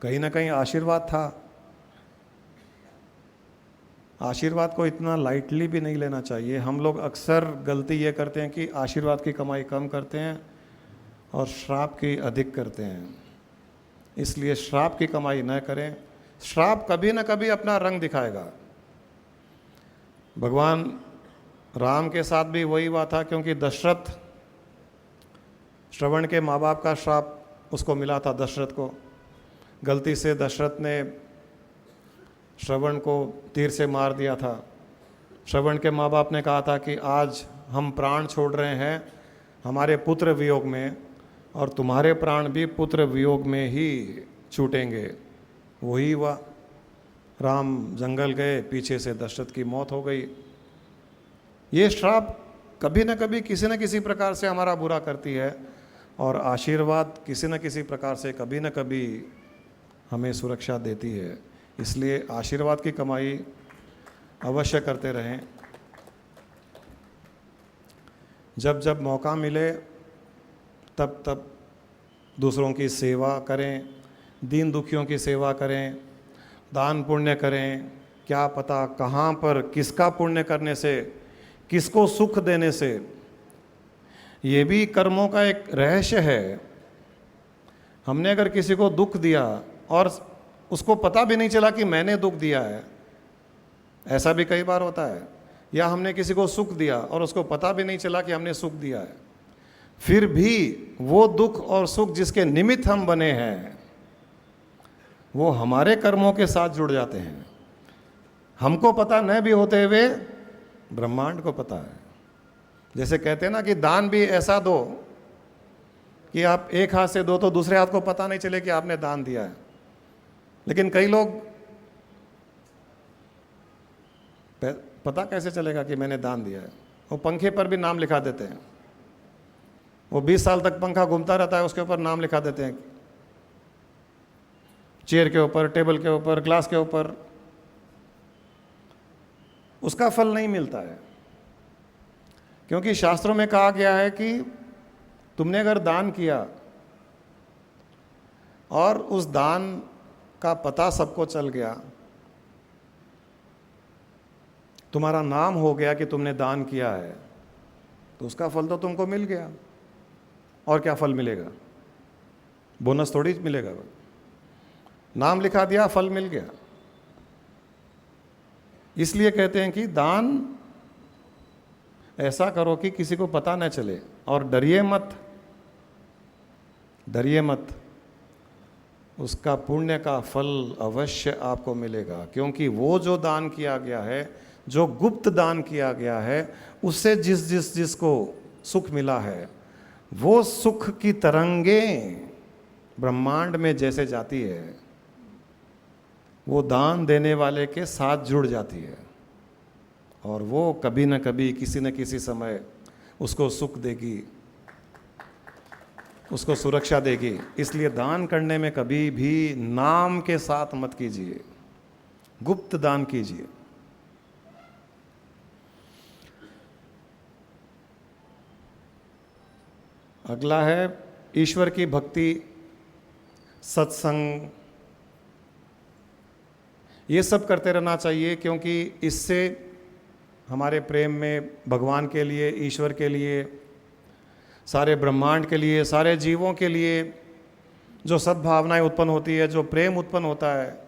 कहीं ना कहीं आशीर्वाद था। आशीर्वाद को इतना लाइटली भी नहीं लेना चाहिए। हम लोग अक्सर गलती ये करते हैं कि आशीर्वाद की कमाई कम करते हैं और श्राप की अधिक करते हैं। इसलिए श्राप की कमाई न करें। श्राप कभी न कभी अपना रंग दिखाएगा। भगवान राम के साथ भी वही हुआ था, क्योंकि दशरथ, श्रवण के माँ बाप का श्राप उसको मिला था दशरथ को। गलती से दशरथ ने श्रवण को तीर से मार दिया था। श्रवण के माँ बाप ने कहा था कि आज हम प्राण छोड़ रहे हैं हमारे पुत्र वियोग में, और तुम्हारे प्राण भी पुत्र वियोग में ही छूटेंगे। वही हुआ। राम जंगल गए, पीछे से दशरथ की मौत हो गई। ये श्राप कभी न कभी किसी न किसी प्रकार से हमारा बुरा करती है, और आशीर्वाद किसी न किसी प्रकार से कभी न कभी हमें सुरक्षा देती है। इसलिए आशीर्वाद की कमाई अवश्य करते रहें। जब जब मौका मिले तब तब दूसरों की सेवा करें, दीन दुखियों की सेवा करें, दान पुण्य करें। क्या पता कहाँ पर किसका पुण्य करने से, किसको सुख देने से, ये भी कर्मों का एक रहस्य है। हमने अगर किसी को दुख दिया और उसको पता भी नहीं चला कि मैंने दुख दिया है, ऐसा भी कई बार होता है। या हमने किसी को सुख दिया और उसको पता भी नहीं चला कि हमने सुख दिया है, फिर भी वो दुख और सुख जिसके निमित्त हम बने हैं वो हमारे कर्मों के साथ जुड़ जाते हैं। हमको पता न भी होते हुए ब्रह्मांड को पता है। जैसे कहते हैं ना कि दान भी ऐसा दो कि आप एक हाथ से दो तो दूसरे हाथ को पता नहीं चले कि आपने दान दिया है। लेकिन कई लोग पता कैसे चलेगा कि मैंने दान दिया है? वो पंखे पर भी नाम लिखा देते हैं। वो 20 साल तक पंखा घूमता रहता है, उसके ऊपर नाम लिखा देते हैं, चेयर के ऊपर, टेबल के ऊपर, ग्लास के ऊपर। उसका फल नहीं मिलता है, क्योंकि शास्त्रों में कहा गया है कि तुमने अगर दान किया और उस दान का पता सबको चल गया, तुम्हारा नाम हो गया कि तुमने दान किया है, तो उसका फल तो तुमको मिल गया। और क्या फल मिलेगा? बोनस थोड़ी मिलेगा। नाम लिखा दिया, फल मिल गया। इसलिए कहते हैं कि दान ऐसा करो कि किसी को पता न चले, और डरिए मत, डरिए मत। उसका पुण्य का फल अवश्य आपको मिलेगा, क्योंकि वो जो दान किया गया है, जो गुप्त दान किया गया है, उससे जिसको सुख मिला है, वो सुख की तरंगें ब्रह्मांड में जैसे जाती है, वो दान देने वाले के साथ जुड़ जाती है, और वो कभी न कभी किसी न किसी समय उसको सुख देगी, उसको सुरक्षा देगी। इसलिए दान करने में कभी भी नाम के साथ मत कीजिए, गुप्त दान कीजिए। अगला है ईश्वर की भक्ति, सत्संग। ये सब करते रहना चाहिए, क्योंकि इससे हमारे प्रेम में भगवान के लिए, ईश्वर के लिए, सारे ब्रह्मांड के लिए, सारे जीवों के लिए जो सद्भावनाएं उत्पन्न होती है, जो प्रेम उत्पन्न होता है,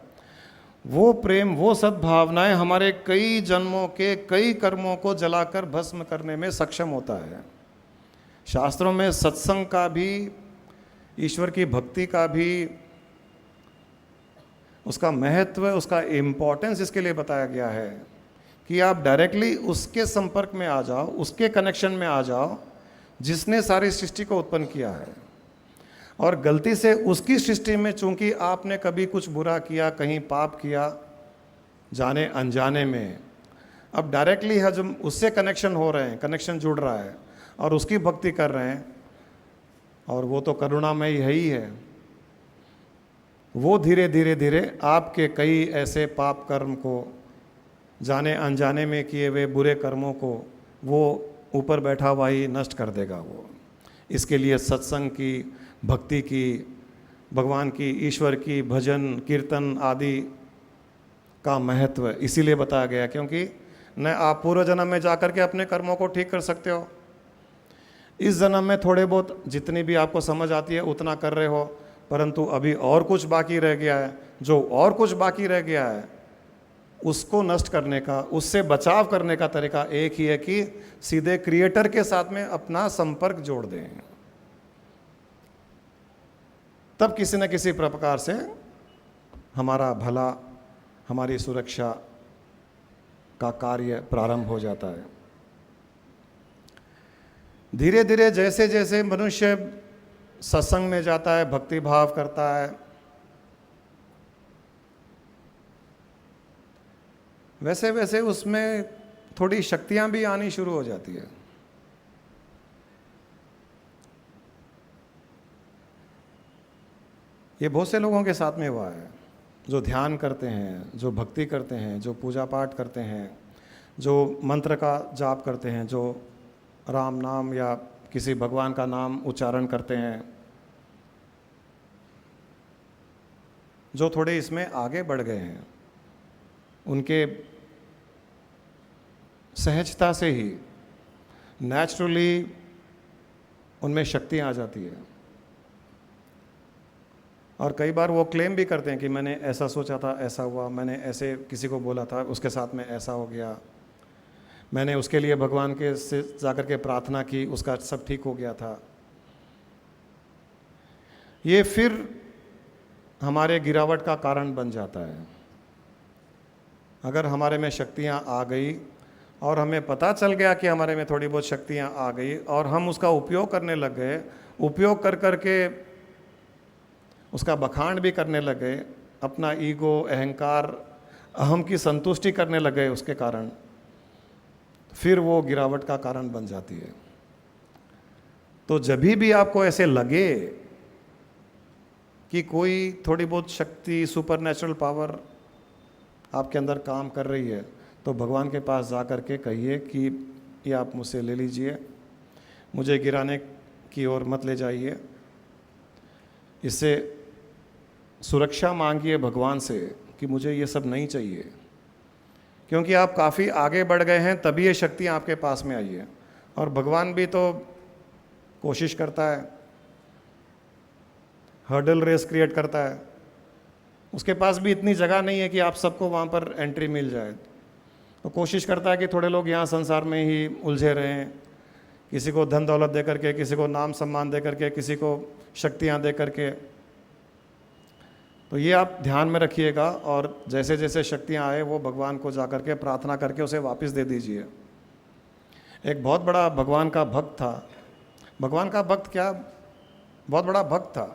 वो प्रेम, वो सद्भावनाएं हमारे कई जन्मों के कई कर्मों को जलाकर भस्म करने में सक्षम होता है। शास्त्रों में सत्संग का भी, ईश्वर की भक्ति का भी, उसका महत्व, उसका इम्पोर्टेंस इसके लिए बताया गया है कि आप डायरेक्टली उसके संपर्क में आ जाओ, उसके कनेक्शन में आ जाओ जिसने सारी सृष्टि को उत्पन्न किया है। और गलती से उसकी सृष्टि में चूंकि आपने कभी कुछ बुरा किया, कहीं पाप किया, जाने अनजाने में, अब डायरेक्टली है जो उससे कनेक्शन हो रहे हैं, कनेक्शन जुड़ रहा है और उसकी भक्ति कर रहे हैं, और वो तो करुणामय ही है। वो धीरे धीरे धीरे आपके कई ऐसे पाप कर्म को, जाने अनजाने में किए हुए बुरे कर्मों को, वो ऊपर बैठा हुआ ही नष्ट कर देगा वो। इसके लिए सत्संग की, भक्ति की, भगवान की, ईश्वर की, भजन कीर्तन आदि का महत्व इसीलिए बताया गया, क्योंकि न आप पूर्व जन्म में जाकर के अपने कर्मों को ठीक कर सकते हो, इस जन्म में थोड़े बहुत जितनी भी आपको समझ आती है उतना कर रहे हो, परंतु अभी और कुछ बाकी रह गया है। जो और कुछ बाकी रह गया है उसको नष्ट करने का, उससे बचाव करने का तरीका एक ही है कि सीधे क्रिएटर के साथ में अपना संपर्क जोड़ दें। तब किसी न किसी प्रकार से हमारा भला, हमारी सुरक्षा का कार्य प्रारंभ हो जाता है। धीरे धीरे जैसे जैसे मनुष्य सत्संग में जाता है, भक्ति भाव करता है, वैसे वैसे उसमें थोड़ी शक्तियां भी आनी शुरू हो जाती है। ये बहुत से लोगों के साथ में हुआ है, जो ध्यान करते हैं, जो भक्ति करते हैं, जो पूजा पाठ करते हैं, जो मंत्र का जाप करते हैं, जो राम नाम या किसी भगवान का नाम उच्चारण करते हैं, जो थोड़े इसमें आगे बढ़ गए हैं, उनके सहजता से ही नेचुरली उनमें शक्ति आ जाती है। और कई बार वो क्लेम भी करते हैं कि मैंने ऐसा सोचा था, ऐसा हुआ, मैंने ऐसे किसी को बोला था, उसके साथ में ऐसा हो गया, मैंने उसके लिए भगवान के से जाकर के प्रार्थना की, उसका सब ठीक हो गया था। ये फिर हमारे गिरावट का कारण बन जाता है। अगर हमारे में शक्तियाँ आ गई और हमें पता चल गया कि हमारे में थोड़ी बहुत शक्तियाँ आ गई और हम उसका उपयोग करने लग गए, उपयोग कर करके उसका बखान भी करने लग गए, अपना ईगो, अहंकार, अहम की संतुष्टि करने लग गए, उसके कारण फिर वो गिरावट का कारण बन जाती है। तो जब भी आपको ऐसे लगे कि कोई थोड़ी बहुत शक्ति, सुपर नेचुरल पावर आपके अंदर काम कर रही है, तो भगवान के पास जा कर के कहिए कि ये आप मुझसे ले लीजिए, मुझे गिराने की ओर मत ले जाइए। इससे सुरक्षा मांगिए भगवान से कि मुझे ये सब नहीं चाहिए, क्योंकि आप काफ़ी आगे बढ़ गए हैं, तभी ये शक्तियाँ आपके पास में आई है। और भगवान भी तो कोशिश करता है, हर्डल रेस क्रिएट करता है, उसके पास भी इतनी जगह नहीं है कि आप सबको वहाँ पर एंट्री मिल जाए। तो कोशिश करता है कि थोड़े लोग यहाँ संसार में ही उलझे रहें, किसी को धन दौलत दे करके, किसी को नाम सम्मान दे करके, किसी को शक्तियाँ दे करके। तो ये आप ध्यान में रखिएगा, और जैसे जैसे शक्तियाँ आए वो भगवान को जा करके प्रार्थना करके उसे वापस दे दीजिए। एक बहुत बड़ा भगवान का भक्त था, भगवान का भक्त क्या, बहुत बड़ा भक्त था।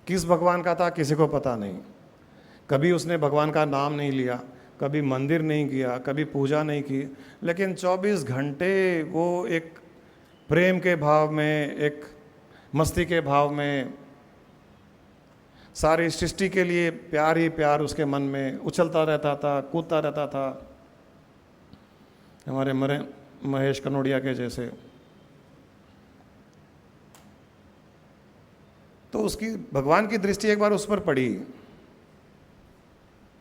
किस भगवान का था किसी को पता नहीं, कभी उसने भगवान का नाम नहीं लिया, कभी मंदिर नहीं गया, कभी पूजा नहीं की, लेकिन 24 घंटे वो एक प्रेम के भाव में, एक मस्ती के भाव में, सारी सृष्टि के लिए प्यार ही प्यार उसके मन में उछलता रहता था, कूदता रहता था, हमारे महेश कनोडिया के जैसे। तो उसकी भगवान की दृष्टि एक बार उस पर पड़ी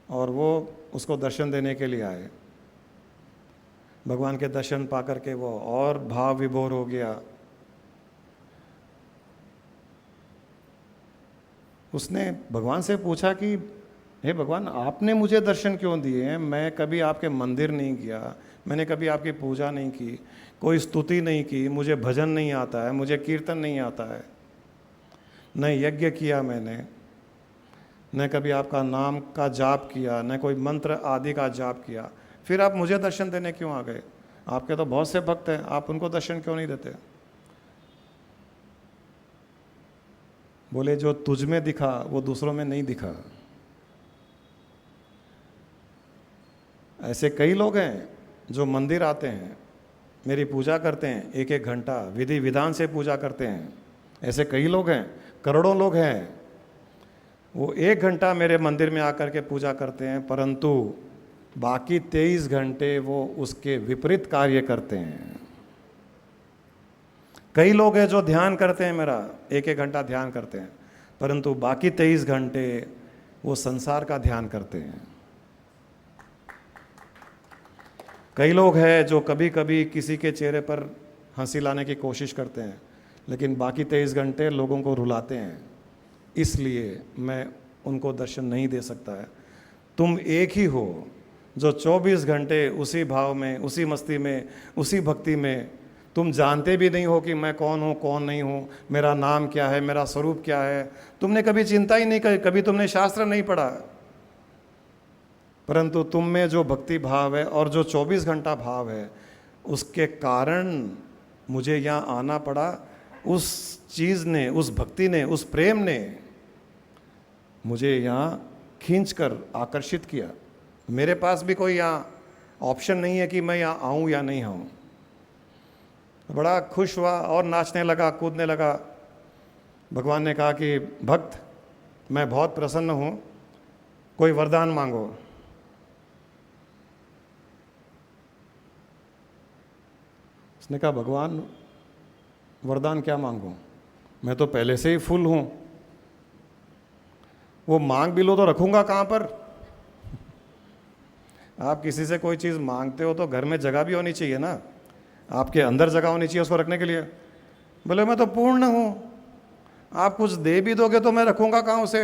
और वो उसको दर्शन देने के लिए आए। भगवान के दर्शन पा करके वो और भाव विभोर हो गया। उसने भगवान से पूछा कि हे भगवान, आपने मुझे दर्शन क्यों दिए हैं? मैं कभी आपके मंदिर नहीं गया, मैंने कभी आपकी पूजा नहीं की, कोई स्तुति नहीं की, मुझे भजन नहीं आता है, मुझे कीर्तन नहीं आता है, न यज्ञ किया मैंने, न कभी आपका नाम का जाप किया, न कोई मंत्र आदि का जाप किया, फिर आप मुझे दर्शन देने क्यों आ गए? आपके तो बहुत से भक्त हैं, आप उनको दर्शन क्यों नहीं देते? बोले जो तुझ में दिखा वो दूसरों में नहीं दिखा। ऐसे कई लोग हैं जो मंदिर आते हैं, मेरी पूजा करते हैं, एक एक घंटा विधि विधान से पूजा करते हैं। ऐसे कई लोग हैं, करोड़ों लोग हैं, वो 1 घंटा मेरे मंदिर में आकर के पूजा करते हैं, परंतु बाकी 23 घंटे वो उसके विपरीत कार्य करते हैं। कई लोग हैं जो ध्यान करते हैं, मेरा 1-1 घंटा ध्यान करते हैं, परंतु बाकी 23 घंटे वो संसार का ध्यान करते हैं। कई लोग हैं जो कभी कभी किसी के चेहरे पर हंसी लाने की कोशिश करते हैं, लेकिन बाकी 23 घंटे लोगों को रुलाते हैं। इसलिए मैं उनको दर्शन नहीं दे सकता है। तुम एक ही हो जो 24 घंटे उसी भाव में, उसी मस्ती में, उसी भक्ति में, तुम जानते भी नहीं हो कि मैं कौन हूँ, कौन नहीं हूँ, मेरा नाम क्या है, मेरा स्वरूप क्या है। तुमने कभी चिंता ही नहीं की, कभी तुमने शास्त्र नहीं पढ़ा, परंतु तुम में जो भक्ति भाव है और जो 24 घंटा भाव है, उसके कारण मुझे यहाँ आना पड़ा। उस चीज़ ने, उस भक्ति ने, उस प्रेम ने मुझे यहाँ खींचकर आकर्षित किया। मेरे पास भी कोई यहाँ ऑप्शन नहीं है कि मैं यहाँ आऊँ या नहीं आऊँ। बड़ा खुश हुआ और नाचने लगा, कूदने लगा। भगवान ने कहा कि भक्त, मैं बहुत प्रसन्न हूँ, कोई वरदान मांगो। उसने कहा भगवान वरदान क्या मांगूं, मैं तो पहले से ही फुल हूं, वो मांग भी लो तो रखूंगा कहां पर। आप किसी से कोई चीज़ मांगते हो तो घर में जगह भी होनी चाहिए ना, आपके अंदर जगह होनी चाहिए उसको रखने के लिए। बोले मैं तो पूर्ण हूं, आप कुछ दे भी दोगे तो मैं रखूंगा कहाँ उसे,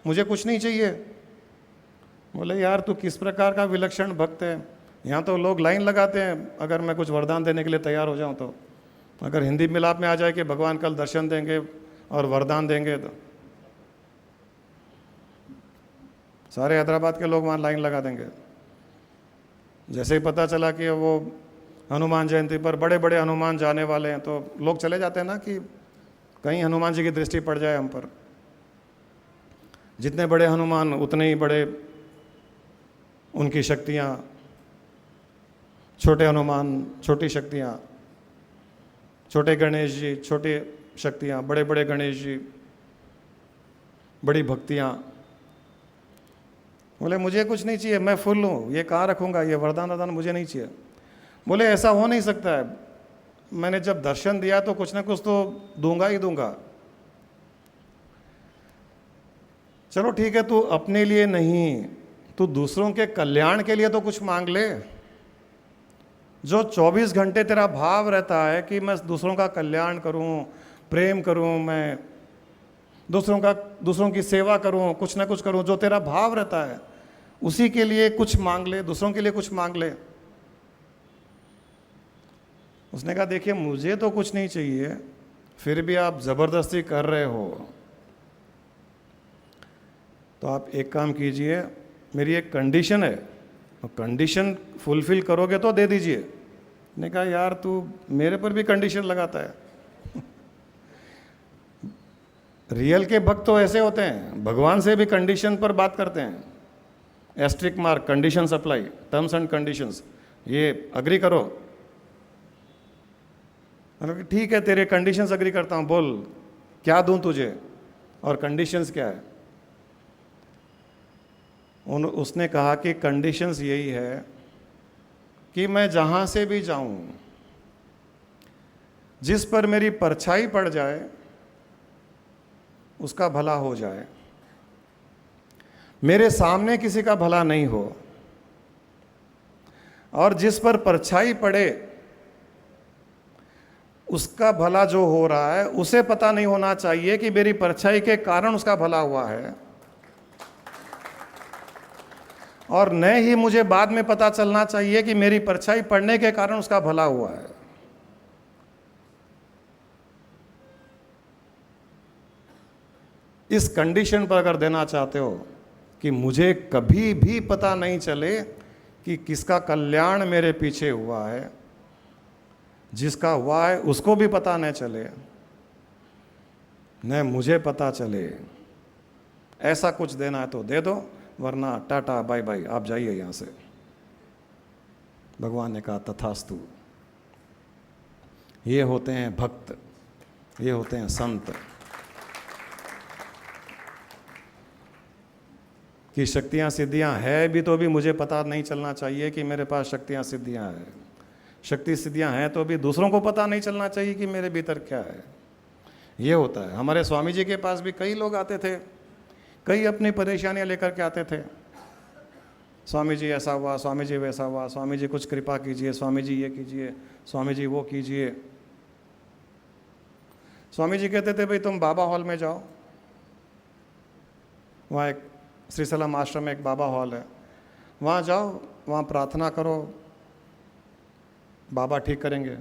मुझे कुछ नहीं चाहिए। बोले यार तू किस प्रकार का विलक्षण भक्त है, यहाँ तो लोग लाइन लगाते हैं अगर मैं कुछ वरदान देने के लिए तैयार हो जाऊँ तो। अगर हिंदी मिलाप में आ जाए कि भगवान कल दर्शन देंगे और वरदान देंगे तो सारे हैदराबाद के लोग वहाँ लाइन लगा देंगे। जैसे ही पता चला कि वो हनुमान जयंती पर बड़े बड़े हनुमान जाने वाले हैं तो लोग चले जाते हैं ना कि कहीं हनुमान जी की दृष्टि पड़ जाए हम पर। जितने बड़े हनुमान उतने ही बड़े उनकी शक्तियाँ, छोटे हनुमान छोटी शक्तियाँ, छोटे गणेश जी छोटी शक्तियाँ, बड़े बड़े गणेश जी बड़ी भक्तियाँ। बोले मुझे कुछ नहीं चाहिए, मैं फुल हूँ, ये कहाँ रखूँगा, ये वरदान वरदान मुझे नहीं चाहिए। बोले ऐसा हो नहीं सकता है, मैंने जब दर्शन दिया तो कुछ ना कुछ तो दूंगा ही दूंगा। चलो ठीक है, तू अपने लिए नहीं, तू दूसरों के कल्याण के लिए तो कुछ मांग ले। जो 24 घंटे तेरा भाव रहता है कि मैं दूसरों का कल्याण करूं, प्रेम करूं, मैं दूसरों की सेवा करूं, कुछ ना कुछ करूं, जो तेरा भाव रहता है उसी के लिए कुछ मांग ले, दूसरों के लिए कुछ मांग ले। उसने कहा देखिए मुझे तो कुछ नहीं चाहिए, फिर भी आप जबरदस्ती कर रहे हो, तो आप एक काम कीजिए, मेरी एक कंडीशन है, कंडीशन फुलफिल करोगे तो दे दीजिए। ने कहा यार तू मेरे पर भी कंडीशन लगाता है। रियल के भक्त तो ऐसे होते हैं, भगवान से भी कंडीशन पर बात करते हैं, asterisk mark, condition apply, terms and conditions, ये अग्री करो। मतलब ठीक है तेरे कंडीशंस अग्री करता हूँ, बोल क्या दूं तुझे और कंडीशंस क्या है। उसने कहा कि कंडीशंस यही है कि मैं जहां से भी जाऊं, जिस पर मेरी परछाई पड़ जाए उसका भला हो जाए, मेरे सामने किसी का भला नहीं हो, और जिस पर परछाई पड़े उसका भला जो हो रहा है उसे पता नहीं होना चाहिए कि मेरी परछाई के कारण उसका भला हुआ है, और न ही मुझे बाद में पता चलना चाहिए कि मेरी परछाई पड़ने के कारण उसका भला हुआ है। इस कंडीशन पर अगर देना चाहते हो कि मुझे कभी भी पता नहीं चले कि किसका कल्याण मेरे पीछे हुआ है, जिसका हुआ है उसको भी पता न चले, न मुझे पता चले, ऐसा कुछ देना है तो दे दो, वरना टाटा बाय बाय, आप जाइए यहां से। भगवान ने कहा तथास्तु। ये होते हैं भक्त, ये होते हैं संत, कि शक्तियां सिद्धियां है भी तो भी मुझे पता नहीं चलना चाहिए कि मेरे पास शक्तियां सिद्धियां हैं। शक्ति सिद्धियां हैं तो भी दूसरों को पता नहीं चलना चाहिए कि मेरे भीतर क्या है। ये होता है। हमारे स्वामी जी के पास भी कई लोग आते थे, कई अपनी परेशानियां लेकर के आते थे। स्वामी जी ऐसा हुआ, स्वामी जी वैसा हुआ, स्वामी जी कुछ कृपा कीजिए, स्वामी जी ये कीजिए, स्वामी जी वो कीजिए। स्वामी जी कहते थे भाई तुम बाबा हॉल में जाओ, वहाँ एक श्री सलम आश्रम में एक बाबा हॉल है, वहाँ जाओ, वहाँ प्रार्थना करो, बाबा ठीक करेंगे।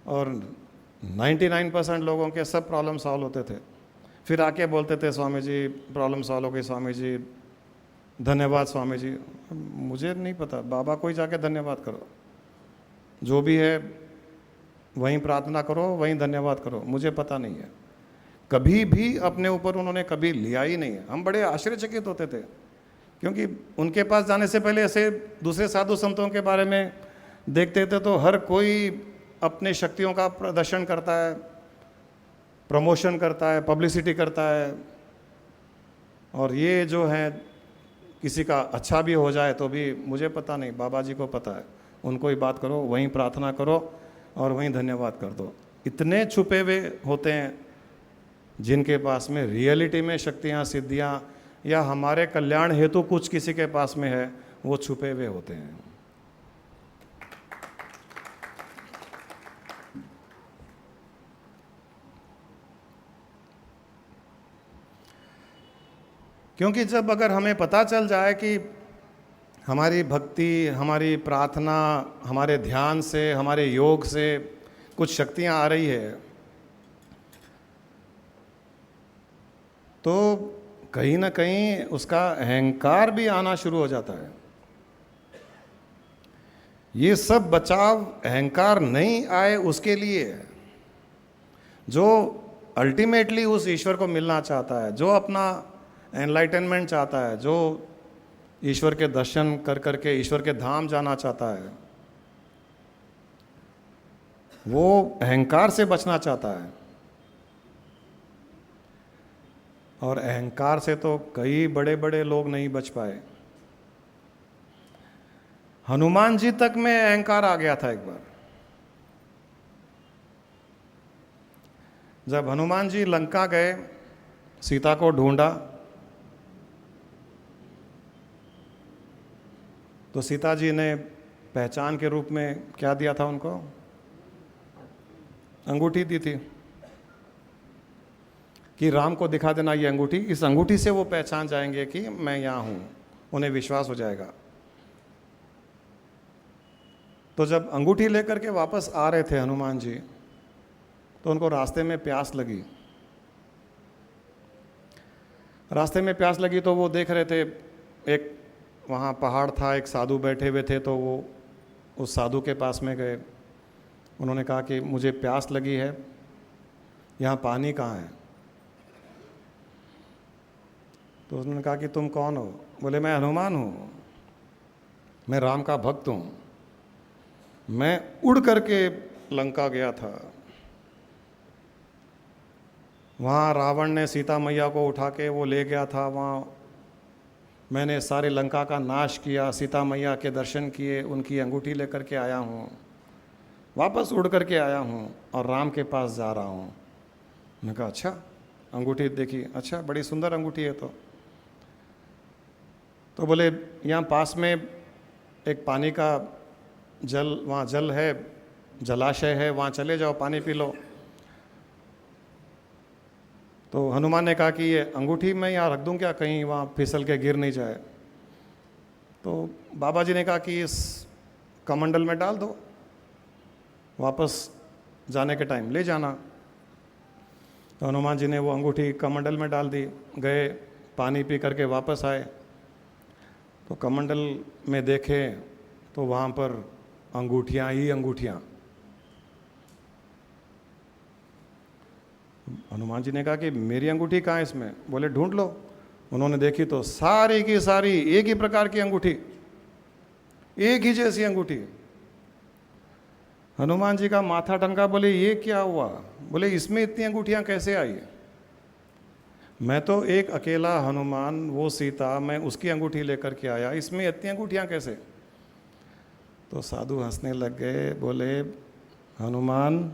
और 99% लोगों के सब प्रॉब्लम सॉल्व होते थे। फिर आके बोलते थे स्वामी जी प्रॉब्लम सॉल्व हो गई, स्वामी जी धन्यवाद स्वामी जी। मुझे नहीं पता, बाबा को ही जाके धन्यवाद करो, जो भी है वहीं प्रार्थना करो, वहीं धन्यवाद करो, मुझे पता नहीं है। कभी भी अपने ऊपर उन्होंने कभी लिया ही नहीं है। हम बड़े आश्चर्यचकित होते थे क्योंकि उनके पास जाने से पहले ऐसे दूसरे साधु संतों के बारे में देखते थे तो हर कोई अपने शक्तियों का प्रदर्शन करता है, प्रमोशन करता है, पब्लिसिटी करता है। और ये जो है किसी का अच्छा भी हो जाए तो भी मुझे पता नहीं, बाबा जी को पता है। उनको ही बात करो, वहीं प्रार्थना करो और वहीं धन्यवाद कर दो। इतने छुपे हुए होते हैं जिनके पास में रियलिटी में शक्तियाँ, सिद्धियाँ या हमारे कल्याण हेतु कुछ किसी के पास में है, वो छुपे हुए होते हैं। क्योंकि जब अगर हमें पता चल जाए कि हमारी भक्ति, हमारी प्रार्थना, हमारे ध्यान से, हमारे योग से कुछ शक्तियाँ आ रही है, तो कहीं ना कहीं उसका अहंकार भी आना शुरू हो जाता है। ये सब बचाव अहंकार नहीं आए उसके लिए है, जो अल्टीमेटली उस ईश्वर को मिलना चाहता है, जो अपना एनलाइटनमेंट चाहता है, जो ईश्वर के दर्शन कर करके ईश्वर के धाम जाना चाहता है, वो अहंकार से बचना चाहता है। और अहंकार से तो कई बड़े बड़े लोग नहीं बच पाए। हनुमान जी तक में अहंकार आ गया था एक बार। जब हनुमान जी लंका गए, सीता को ढूंढा, तो सीता जी ने पहचान के रूप में क्या दिया था उनको? अंगूठी दी थी कि राम को दिखा देना ये अंगूठी, इस अंगूठी से वो पहचान जाएंगे कि मैं यहाँ हूँ, उन्हें विश्वास हो जाएगा। तो जब अंगूठी लेकर के वापस आ रहे थे हनुमान जी, तो उनको रास्ते में प्यास लगी। रास्ते में प्यास लगी तो वो देख रहे थे, एक वहाँ पहाड़ था, एक साधु बैठे हुए थे, तो वो उस साधु के पास में गए। उन्होंने कहा कि मुझे प्यास लगी है, यहाँ पानी कहाँ है? तो उन्होंने कहा कि तुम कौन हो? बोले मैं हनुमान हूँ, मैं राम का भक्त हूँ, मैं उड़ करके लंका गया था। वहाँ रावण ने सीता मैया को उठा के वो ले गया था, वहाँ मैंने सारे लंका का नाश किया, सीता मैया के दर्शन किए, उनकी अंगूठी लेकर के आया हूँ, वापस उड़ करके आया हूँ और राम के पास जा रहा हूँ। मैंने कहा अच्छा, अंगूठी देखी, अच्छा बड़ी सुंदर अंगूठी है। तो बोले यहाँ पास में एक पानी का जल, वहाँ जल है, जलाशय है, वहाँ चले जाओ, पानी पी लो। तो हनुमान ने कहा कि ये अंगूठी मैं यहाँ रख दूँ क्या, कहीं वहाँ फिसल के गिर नहीं जाए? तो बाबा जी ने कहा कि इस कमंडल में डाल दो, वापस जाने के टाइम ले जाना। तो हनुमान जी ने वो अंगूठी कमंडल में डाल दी, गए, पानी पी करके वापस आए। तो कमंडल में देखे तो वहाँ पर अंगूठियाँ ही अंगूठियाँ। हनुमान जी ने कहा कि मेरी अंगूठी कहाँ है इसमें? बोले ढूंढ लो। उन्होंने देखी तो सारी की सारी एक ही प्रकार की अंगूठी, एक ही जैसी अंगूठी। हनुमान जी का माथा ठनका, बोले ये क्या हुआ? बोले इसमें इतनी अंगूठियाँ कैसे आई? मैं तो एक अकेला हनुमान, वो सीता, मैं उसकी अंगूठी लेकर के आया, इसमें इतनी अंगूठियाँ कैसे? तो साधु हंसने लग गए, बोले हनुमान,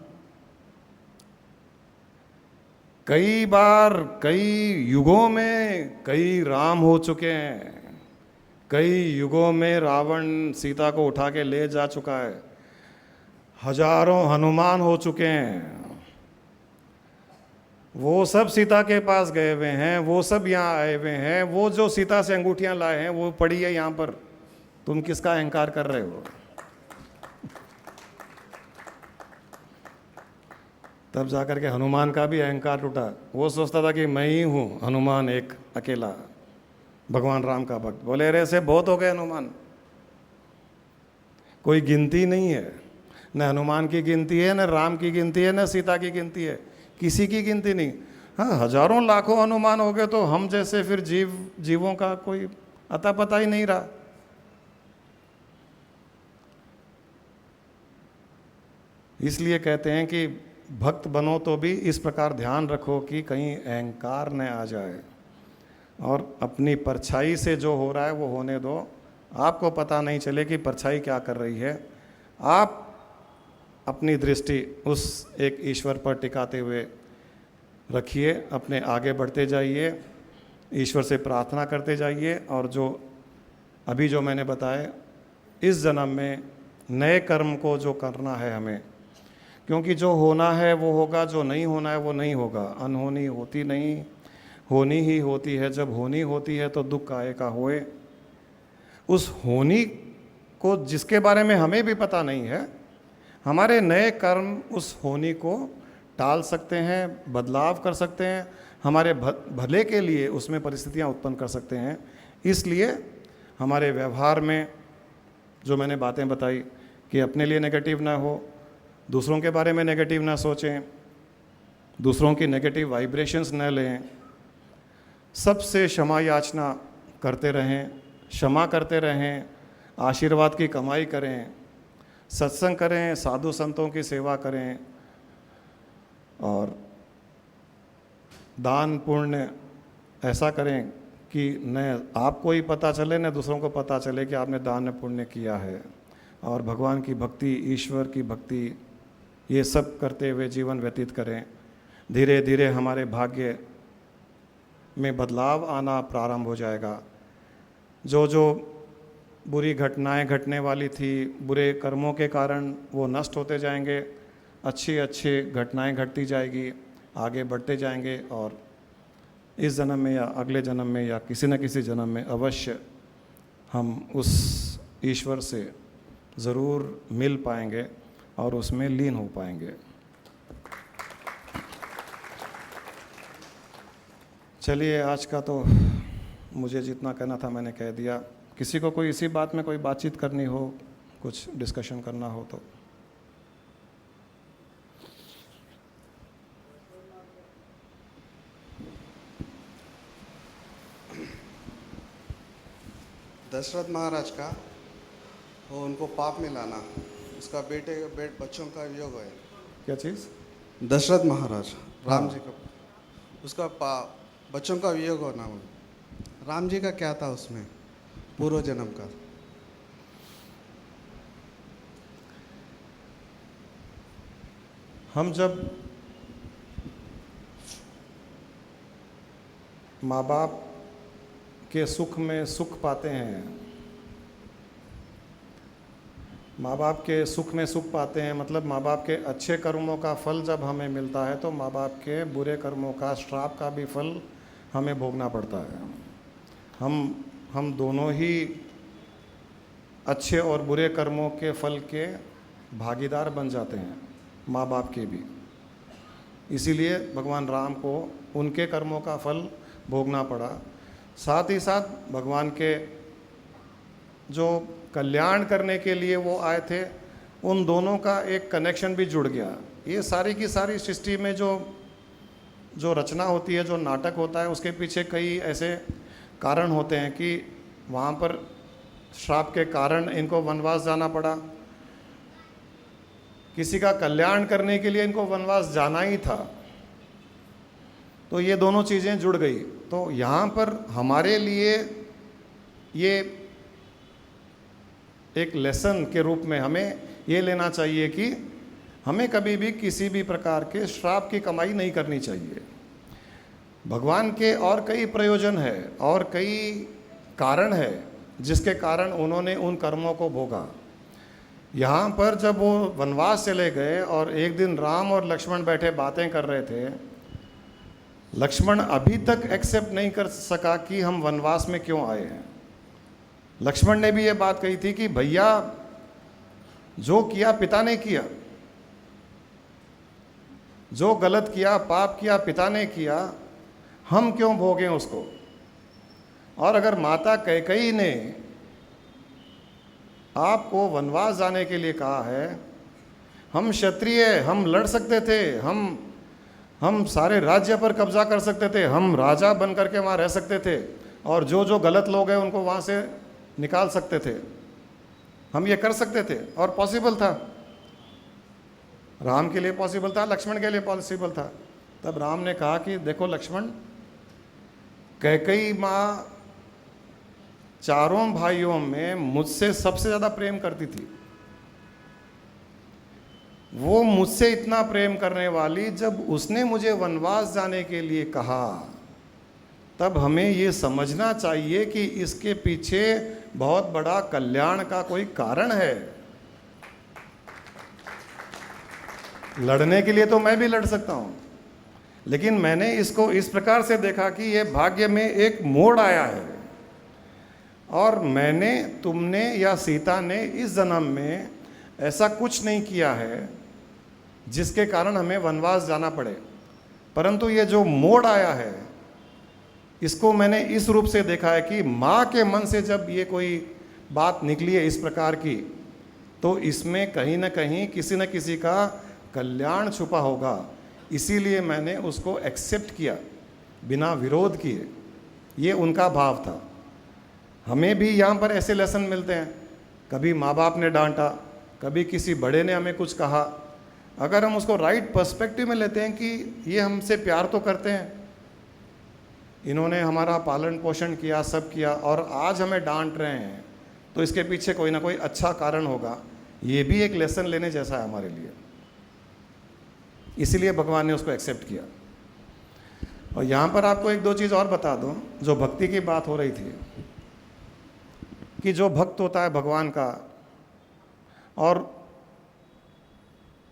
कई बार कई युगों में कई राम हो चुके हैं, कई युगों में रावण सीता को उठा के ले जा चुका है, हजारों हनुमान हो चुके हैं, वो सब सीता के पास गए हुए हैं, वो सब यहाँ आए हुए हैं, वो जो सीता से अंगूठियाँ लाए हैं वो पड़ी है यहाँ पर, तुम किसका अहंकार कर रहे हो? तब जाकर के हनुमान का भी अहंकार टूटा। वो सोचता था कि मैं ही हूँ हनुमान, एक अकेला भगवान राम का भक्त। बोले अरे ऐसे बहुत हो गए हनुमान, कोई गिनती नहीं है, न हनुमान की गिनती है, न राम की गिनती है, न सीता की गिनती है, किसी की गिनती नहीं। हाँ, हजारों लाखों हनुमान हो गए तो हम जैसे फिर जीवों का कोई अता पता ही नहीं रहा। इसलिए कहते हैं कि भक्त बनो तो भी इस प्रकार ध्यान रखो कि कहीं अहंकार न आ जाए, और अपनी परछाई से जो हो रहा है वो होने दो। आपको पता नहीं चले कि परछाई क्या कर रही है। आप अपनी दृष्टि उस एक ईश्वर पर टिकाते हुए रखिए, अपने आगे बढ़ते जाइए, ईश्वर से प्रार्थना करते जाइए। और जो अभी जो मैंने बताया, इस जन्म में नए कर्म को जो करना है हमें, क्योंकि जो होना है वो होगा, जो नहीं होना है वो नहीं होगा। अनहोनी होती नहीं, होनी ही होती है। जब होनी होती है तो दुख काहे का होए। उस होनी को जिसके बारे में हमें भी पता नहीं है, हमारे नए कर्म उस होनी को टाल सकते हैं, बदलाव कर सकते हैं, हमारे भले के लिए उसमें परिस्थितियां उत्पन्न कर सकते हैं। इसलिए हमारे व्यवहार में जो मैंने बातें बताई कि अपने लिए नेगेटिव ना हो, दूसरों के बारे में नेगेटिव ना सोचें, दूसरों की नेगेटिव वाइब्रेशंस न लें, सबसे क्षमा याचना करते रहें, क्षमा करते रहें, आशीर्वाद की कमाई करें, सत्संग करें, साधु संतों की सेवा करें, और दान पुण्य ऐसा करें कि न आपको ही पता चले न दूसरों को पता चले कि आपने दान पुण्य किया है। और भगवान की भक्ति, ईश्वर की भक्ति, ये सब करते हुए जीवन व्यतीत करें। धीरे धीरे हमारे भाग्य में बदलाव आना प्रारंभ हो जाएगा। जो जो बुरी घटनाएं घटने वाली थी, बुरे कर्मों के कारण वो नष्ट होते जाएंगे, अच्छी अच्छी घटनाएं घटती जाएगी, आगे बढ़ते जाएंगे, और इस जन्म में या अगले जन्म में या किसी न किसी जन्म में अवश्य हम उस ईश्वर से ज़रूर मिल पाएंगे और उसमें लीन हो पाएंगे। चलिए, आज का तो मुझे जितना कहना था मैंने कह दिया। किसी को कोई इसी बात में कोई बातचीत करनी हो, कुछ डिस्कशन करना हो तो। दशरथ महाराज का वो उनको पाप में लाना, उसका बच्चों का वियोग है। क्या चीज़? दशरथ महाराज राम जी का, उसका बच्चों का वियोग होना, राम जी का क्या था उसमें पूर्व जन्म का? हम जब माँ बाप के सुख में सुख पाते हैं, माँ बाप के सुख में सुख पाते हैं, मतलब माँ बाप के अच्छे कर्मों का फल जब हमें मिलता है तो माँ बाप के बुरे कर्मों का, श्राप का भी फल हमें भोगना पड़ता है। हम दोनों ही अच्छे और बुरे कर्मों के फल के भागीदार बन जाते हैं, माँ बाप के भी। इसीलिए भगवान राम को उनके कर्मों का फल भोगना पड़ा। साथ ही साथ भगवान के जो कल्याण करने के लिए वो आए थे, उन दोनों का एक कनेक्शन भी जुड़ गया। ये सारी की सारी सृष्टि में जो रचना होती है, जो नाटक होता है, उसके पीछे कई ऐसे कारण होते हैं कि वहाँ पर श्राप के कारण इनको वनवास जाना पड़ा, किसी का कल्याण करने के लिए इनको वनवास जाना ही था। तो ये दोनों चीज़ें जुड़ गई। तो यहाँ पर हमारे लिए ये एक लेसन के रूप में हमें ये लेना चाहिए कि हमें कभी भी किसी भी प्रकार के श्राप की कमाई नहीं करनी चाहिए। भगवान के और कई प्रयोजन है और कई कारण है जिसके कारण उन्होंने उन कर्मों को भोगा। यहाँ पर जब वो वनवास चले गए और एक दिन राम और लक्ष्मण बैठे बातें कर रहे थे, लक्ष्मण अभी तक एक्सेप्ट नहीं कर सका कि हम वनवास में क्यों आए हैं। लक्ष्मण ने भी ये बात कही थी कि भैया, जो किया पिता ने किया, जो गलत किया, पाप किया, पिता ने किया, हम क्यों भोगें उसको। और अगर माता कैकेयी ने आपको वनवास जाने के लिए कहा है, हम क्षत्रिय, हम लड़ सकते थे, हम सारे राज्य पर कब्जा कर सकते थे, हम राजा बन करके वहाँ रह सकते थे, और जो जो गलत लोग हैं उनको वहाँ से निकाल सकते थे। हम ये कर सकते थे और पॉसिबल था। राम के लिए पॉसिबल था, लक्ष्मण के लिए पॉसिबल था। तब राम ने कहा कि देखो लक्ष्मण, कैकेयी माँ चारों भाइयों में मुझसे सबसे ज़्यादा प्रेम करती थी। वो मुझसे इतना प्रेम करने वाली, जब उसने मुझे वनवास जाने के लिए कहा तब हमें ये समझना चाहिए कि इसके पीछे बहुत बड़ा कल्याण का कोई कारण है। लड़ने के लिए तो मैं भी लड़ सकता हूं, लेकिन मैंने इसको इस प्रकार से देखा कि ये भाग्य में एक मोड़ आया है और मैंने, तुमने या सीता ने इस जन्म में ऐसा कुछ नहीं किया है जिसके कारण हमें वनवास जाना पड़े, परंतु ये जो मोड़ आया है इसको मैंने इस रूप से देखा है कि माँ के मन से जब ये कोई बात निकली है इस प्रकार की, तो इसमें कहीं ना कहीं किसी न किसी का कल्याण छुपा होगा। इसीलिए मैंने उसको एक्सेप्ट किया बिना विरोध किए। ये उनका भाव था। हमें भी यहाँ पर ऐसे लेसन मिलते हैं, कभी माँ बाप ने डांटा, कभी किसी बड़े ने हमें कुछ कहा। अगर हम उसको राइट पर्सपेक्टिव में लेते हैं कि ये हमसे प्यार तो करते हैं, इन्होंने हमारा पालन पोषण किया, सब किया, और आज हमें डांट रहे हैं, तो इसके पीछे कोई ना कोई अच्छा कारण होगा। ये भी एक लेसन लेने जैसा है हमारे लिए। इसीलिए भगवान ने उसको एक्सेप्ट किया। और यहाँ पर आपको एक दो चीज़ और बता दूँ, जो भक्ति की बात हो रही थी, कि जो भक्त होता है भगवान का और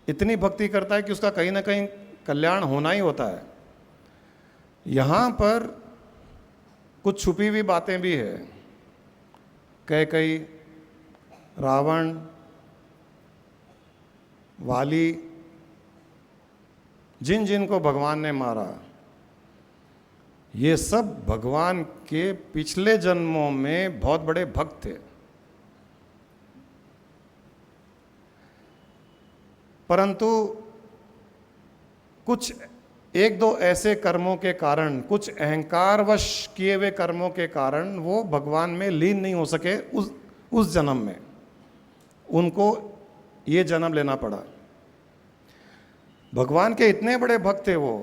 इतनी भक्ति करता है कि उसका कहीं ना कहीं कल्याण होना ही होता है। यहाँ पर कुछ छुपी हुई बातें भी है। कैकेयी, रावण, वाली, जिन जिन को भगवान ने मारा, ये सब भगवान के पिछले जन्मों में बहुत बड़े भक्त थे। परंतु कुछ एक दो ऐसे कर्मों के कारण, कुछ अहंकारवश किए हुए कर्मों के कारण वो भगवान में लीन नहीं हो सके उस जन्म में। उनको ये जन्म लेना पड़ा। भगवान के इतने बड़े भक्त थे वो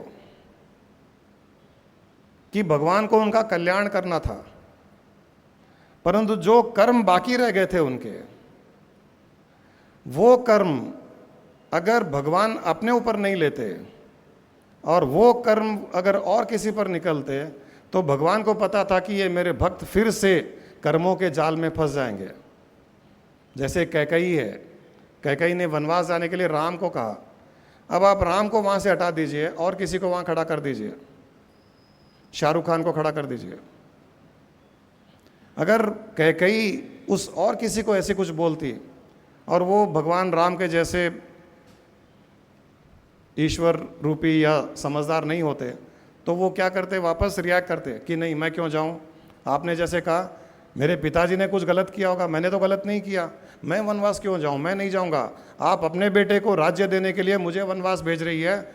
कि भगवान को उनका कल्याण करना था, परंतु जो कर्म बाकी रह गए थे उनके, वो कर्म अगर भगवान अपने ऊपर नहीं लेते और वो कर्म अगर और किसी पर निकलते, तो भगवान को पता था कि ये मेरे भक्त फिर से कर्मों के जाल में फंस जाएंगे। जैसे कैकेयी है, कैकेयी ने वनवास जाने के लिए राम को कहा, अब आप राम को वहाँ से हटा दीजिए और किसी को वहाँ खड़ा कर दीजिए, शाहरुख खान को खड़ा कर दीजिए। अगर कैकेयी उस और किसी को ऐसे कुछ बोलती और वो भगवान राम के जैसे ईश्वर रूपी या समझदार नहीं होते, तो वो क्या करते, वापस रिएक्ट करते कि नहीं, मैं क्यों जाऊं, आपने जैसे कहा मेरे पिताजी ने कुछ गलत किया होगा, मैंने तो गलत नहीं किया, मैं वनवास क्यों जाऊं, मैं नहीं जाऊंगा। आप अपने बेटे को राज्य देने के लिए मुझे वनवास भेज रही है,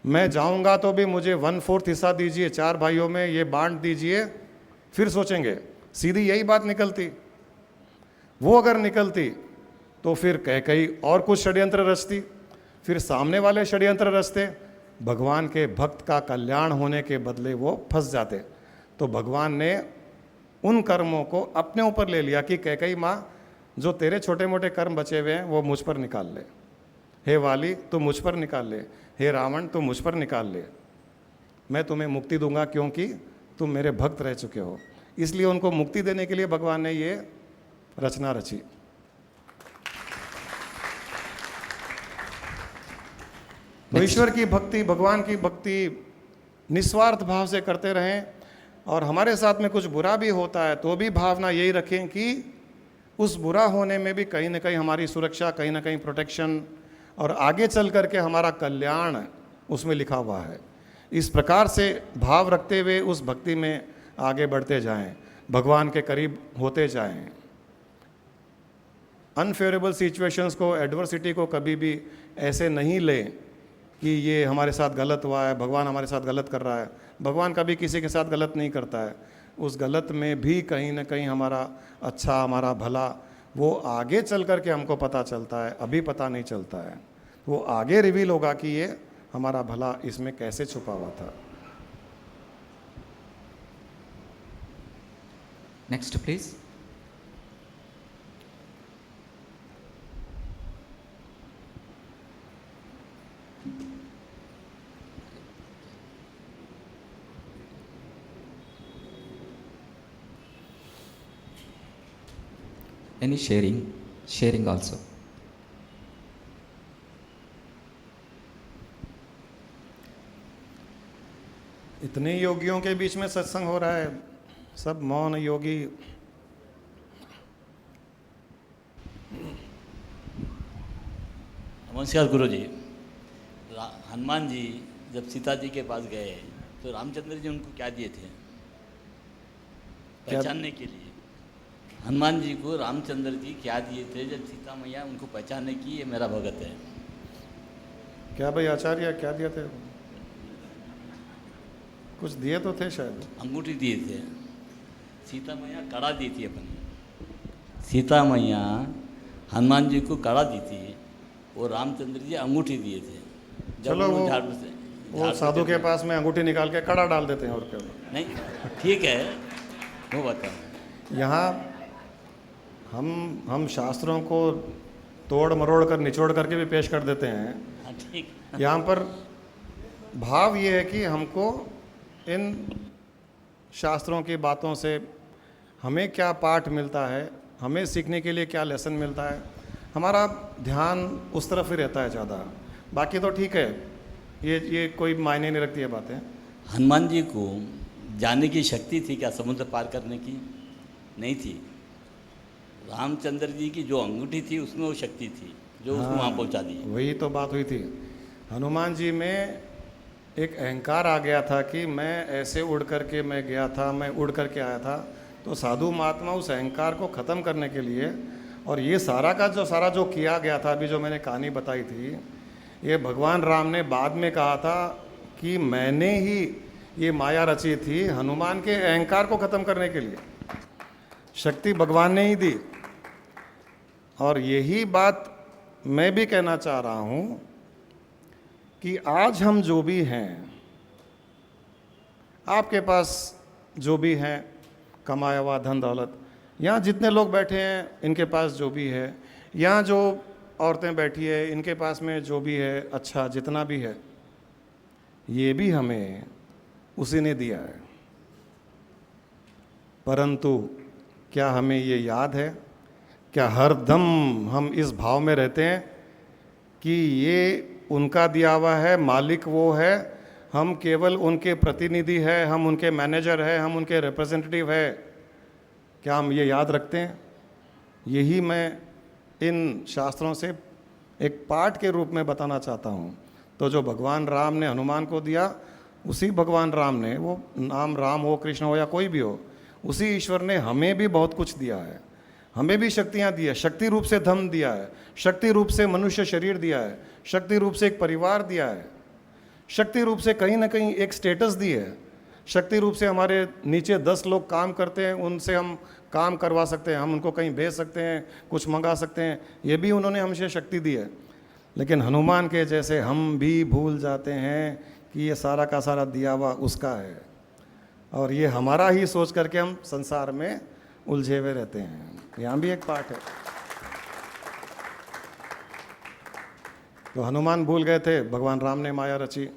मैं जाऊंगा तो भी मुझे 1/4 हिस्सा दीजिए, 4 भाइयों में ये बांट दीजिए, फिर सोचेंगे। सीधी यही बात निकलती। वो अगर निकलती तो फिर कैकेयी और कुछ षड्यंत्र रचती, फिर सामने वाले षड्यंत्र रचते, भगवान के भक्त का कल्याण होने के बदले वो फंस जाते। तो भगवान ने उन कर्मों को अपने ऊपर ले लिया कि कैकेयी माँ, जो तेरे छोटे मोटे कर्म बचे हुए हैं वो मुझ पर निकाल ले। हे वाली, तू मुझ पर निकाल ले। हे रावण, तू मुझ पर निकाल ले। मैं तुम्हें मुक्ति दूंगा क्योंकि तुम मेरे भक्त रह चुके हो। इसलिए उनको मुक्ति देने के लिए भगवान ने ये रचना रची। तो ईश्वर की भक्ति, भगवान की भक्ति निस्वार्थ भाव से करते रहें, और हमारे साथ में कुछ बुरा भी होता है तो भी भावना यही रखें कि उस बुरा होने में भी कहीं ना कहीं हमारी सुरक्षा, कहीं ना कहीं प्रोटेक्शन, और आगे चल करके हमारा कल्याण उसमें लिखा हुआ है। इस प्रकार से भाव रखते हुए उस भक्ति में आगे बढ़ते जाएं, भगवान के करीब होते जाएं। अनफेवरेबल सिचुएशंस को, एडवर्सिटी को कभी भी ऐसे नहीं लें कि ये हमारे साथ गलत हुआ है, भगवान हमारे साथ गलत कर रहा है। भगवान कभी किसी के साथ गलत नहीं करता है। उस गलत में भी कहीं ना कहीं हमारा अच्छा, हमारा भला, वो आगे चल कर के हमको पता चलता है, अभी पता नहीं चलता है। वो आगे रिवील होगा कि ये हमारा भला इसमें कैसे छुपा हुआ था। Next please. Any sharing also. इतने योगियों के बीच में सत्संग हो रहा है, सब मौन योगी। नमस्कार गुरु जी। हनुमान जी जब सीता जी के पास गए तो रामचंद्र जी उनको क्या दिए थे पहचानने के लिए? हनुमान जी को रामचंद्र जी क्या दिए थे जब सीता मैया उनको पहचानने की ये मेरा भगत है? क्या भाई आचार्य, क्या दिए थे? कुछ दिए तो थे शायद। अंगूठी दिए थे। सीता मैया कड़ा दी थी अपनी। सीता मैया हनुमान जी को कड़ा दी थी और रामचंद्र जी अंगूठी दिए थे। जब चलो उन्होंने वो झाड़ू साधु से के पास में अंगूठी निकाल के कड़ा डाल देते हैं और क्या। नहीं, ठीक है, वो बताओ। यहाँ हम शास्त्रों को तोड़ मरोड़ कर निचोड़ करके भी पेश कर देते हैं। हाँ ठीक। यहाँ पर भाव ये है कि हमको इन शास्त्रों की बातों से हमें क्या पाठ मिलता है, हमें सीखने के लिए क्या लेसन मिलता है, हमारा ध्यान उस तरफ ही रहता है ज़्यादा। बाकी तो ठीक है, ये कोई मायने नहीं रखती है बातें। हनुमान जी को जाने की शक्ति थी क्या समुद्र पार करने की? नहीं थी। रामचंद्र जी की जो अंगूठी थी उसमें वो शक्ति थी जो उसको वहाँ पहुँचा दी। वही तो बात हुई थी। हनुमान जी में एक अहंकार आ गया था कि मैं ऐसे उड़ करके मैं गया था, मैं उड़ करके आया था। तो साधु महात्मा उस अहंकार को ख़त्म करने के लिए, और ये सारा का जो किया गया था, अभी जो मैंने कहानी बताई थी, ये भगवान राम ने बाद में कहा था कि मैंने ही ये माया रची थी हनुमान के अहंकार को ख़त्म करने के लिए। शक्ति भगवान ने ही दी। और यही बात मैं भी कहना चाह रहा हूँ कि आज हम जो भी हैं, आपके पास जो भी हैं कमाया हुआ धन दौलत, यहाँ जितने लोग बैठे हैं इनके पास जो भी है, यहाँ जो औरतें बैठी है इनके पास में जो भी है, अच्छा जितना भी है, ये भी हमें उसी ने दिया है। परंतु क्या हमें ये याद है? क्या हर दम हम इस भाव में रहते हैं कि ये उनका दिया हुआ है, मालिक वो है, हम केवल उनके प्रतिनिधि है, हम उनके मैनेजर है, हम उनके रिप्रेजेंटेटिव है? क्या हम ये याद रखते हैं? यही मैं इन शास्त्रों से एक पाठ के रूप में बताना चाहता हूँ। तो जो भगवान राम ने हनुमान को दिया, उसी भगवान राम ने, वो नाम राम हो, कृष्ण हो या कोई भी हो, उसी ईश्वर ने हमें भी बहुत कुछ दिया है। हमें भी शक्तियाँ दी है। शक्ति रूप से धन दिया है, शक्ति रूप से मनुष्य शरीर दिया है, शक्ति रूप से एक परिवार दिया है, शक्ति रूप से कहीं ना कहीं एक स्टेटस दी है, शक्ति रूप से हमारे नीचे 10 लोग काम करते हैं, उनसे हम काम करवा सकते हैं, हम उनको कहीं भेज सकते हैं, कुछ मंगा सकते हैं, ये भी उन्होंने हमसे शक्ति दी है। लेकिन हनुमान के जैसे हम भी भूल जाते हैं कि ये सारा का सारा दिया हुआ उसका है, और ये हमारा ही सोच करके हम संसार में उलझे हुए रहते हैं। यहाँ भी एक पाठ है। तो हनुमान भूल गए थे, भगवान राम ने माया रची।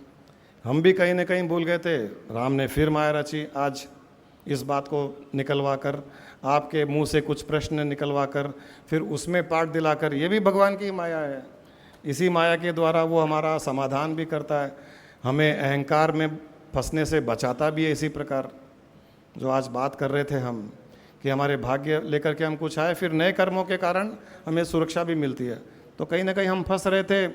हम भी कहीं ना कहीं भूल गए थे, राम ने फिर माया रची। आज इस बात को निकलवा कर, आपके मुंह से कुछ प्रश्न निकलवा कर, फिर उसमें पाठ दिलाकर, ये भी भगवान की माया है। इसी माया के द्वारा वो हमारा समाधान भी करता है, हमें अहंकार में फंसने से बचाता भी है। इसी प्रकार जो आज बात कर रहे थे हम कि हमारे भाग्य लेकर के हम कुछ आए, फिर नए कर्मों के कारण हमें सुरक्षा भी मिलती है। तो कहीं ना कहीं हम फंस रहे थे,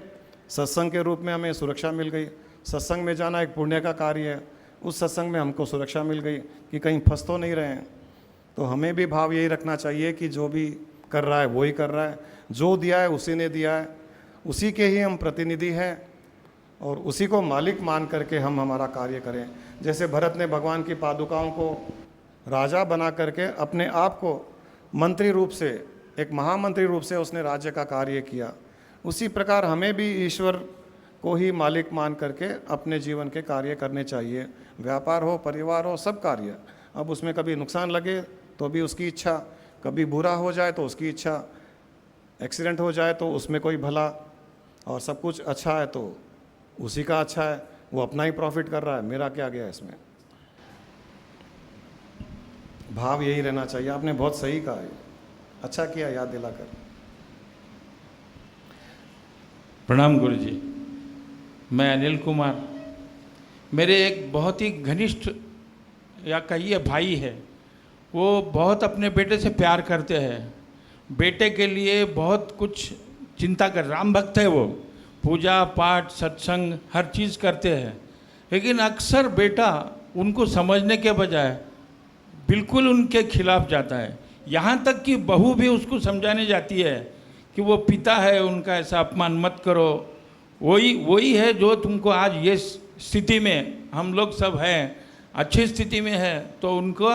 सत्संग के रूप में हमें सुरक्षा मिल गई। सत्संग में जाना एक पुण्य का कार्य है, उस सत्संग में हमको सुरक्षा मिल गई कि कहीं फंस तो नहीं रहे हैं। तो हमें भी भाव यही रखना चाहिए कि जो भी कर रहा है वो ही कर रहा है, जो दिया है उसी ने दिया है, उसी के ही हम प्रतिनिधि हैं, और उसी को मालिक मान करके हम हमारा कार्य करें। जैसे भरत ने भगवान की पादुकाओं को राजा बना करके अपने आप को मंत्री रूप से, एक महामंत्री रूप से उसने राज्य का कार्य किया। उसी प्रकार हमें भी ईश्वर को ही मालिक मान करके अपने जीवन के कार्य करने चाहिए। व्यापार हो, परिवार हो, सब कार्य। अब उसमें कभी नुकसान लगे तो भी उसकी इच्छा, कभी बुरा हो जाए तो उसकी इच्छा, एक्सीडेंट हो जाए तो उसमें कोई भला, और सब कुछ अच्छा है तो उसी का अच्छा है, वो अपना ही प्रॉफिट कर रहा है, मेरा क्या गया इसमें। भाव यही रहना चाहिए। आपने बहुत सही कहा है, अच्छा किया याद दिलाकर। प्रणाम गुरु जी। मैं अनिल कुमार, मेरे एक बहुत ही घनिष्ठ या कहिए भाई है, वो बहुत अपने बेटे से प्यार करते हैं, बेटे के लिए बहुत कुछ चिंता कर, राम भक्त है वो, पूजा पाठ सत्संग हर चीज़ करते हैं, लेकिन अक्सर बेटा उनको समझने के बजाय बिल्कुल उनके खिलाफ जाता है। यहाँ तक कि बहू भी उसको समझाने जाती है कि वो पिता है उनका, ऐसा अपमान मत करो, वही है जो तुमको आज ये स्थिति में हम लोग सब हैं, अच्छी स्थिति में है तो उनको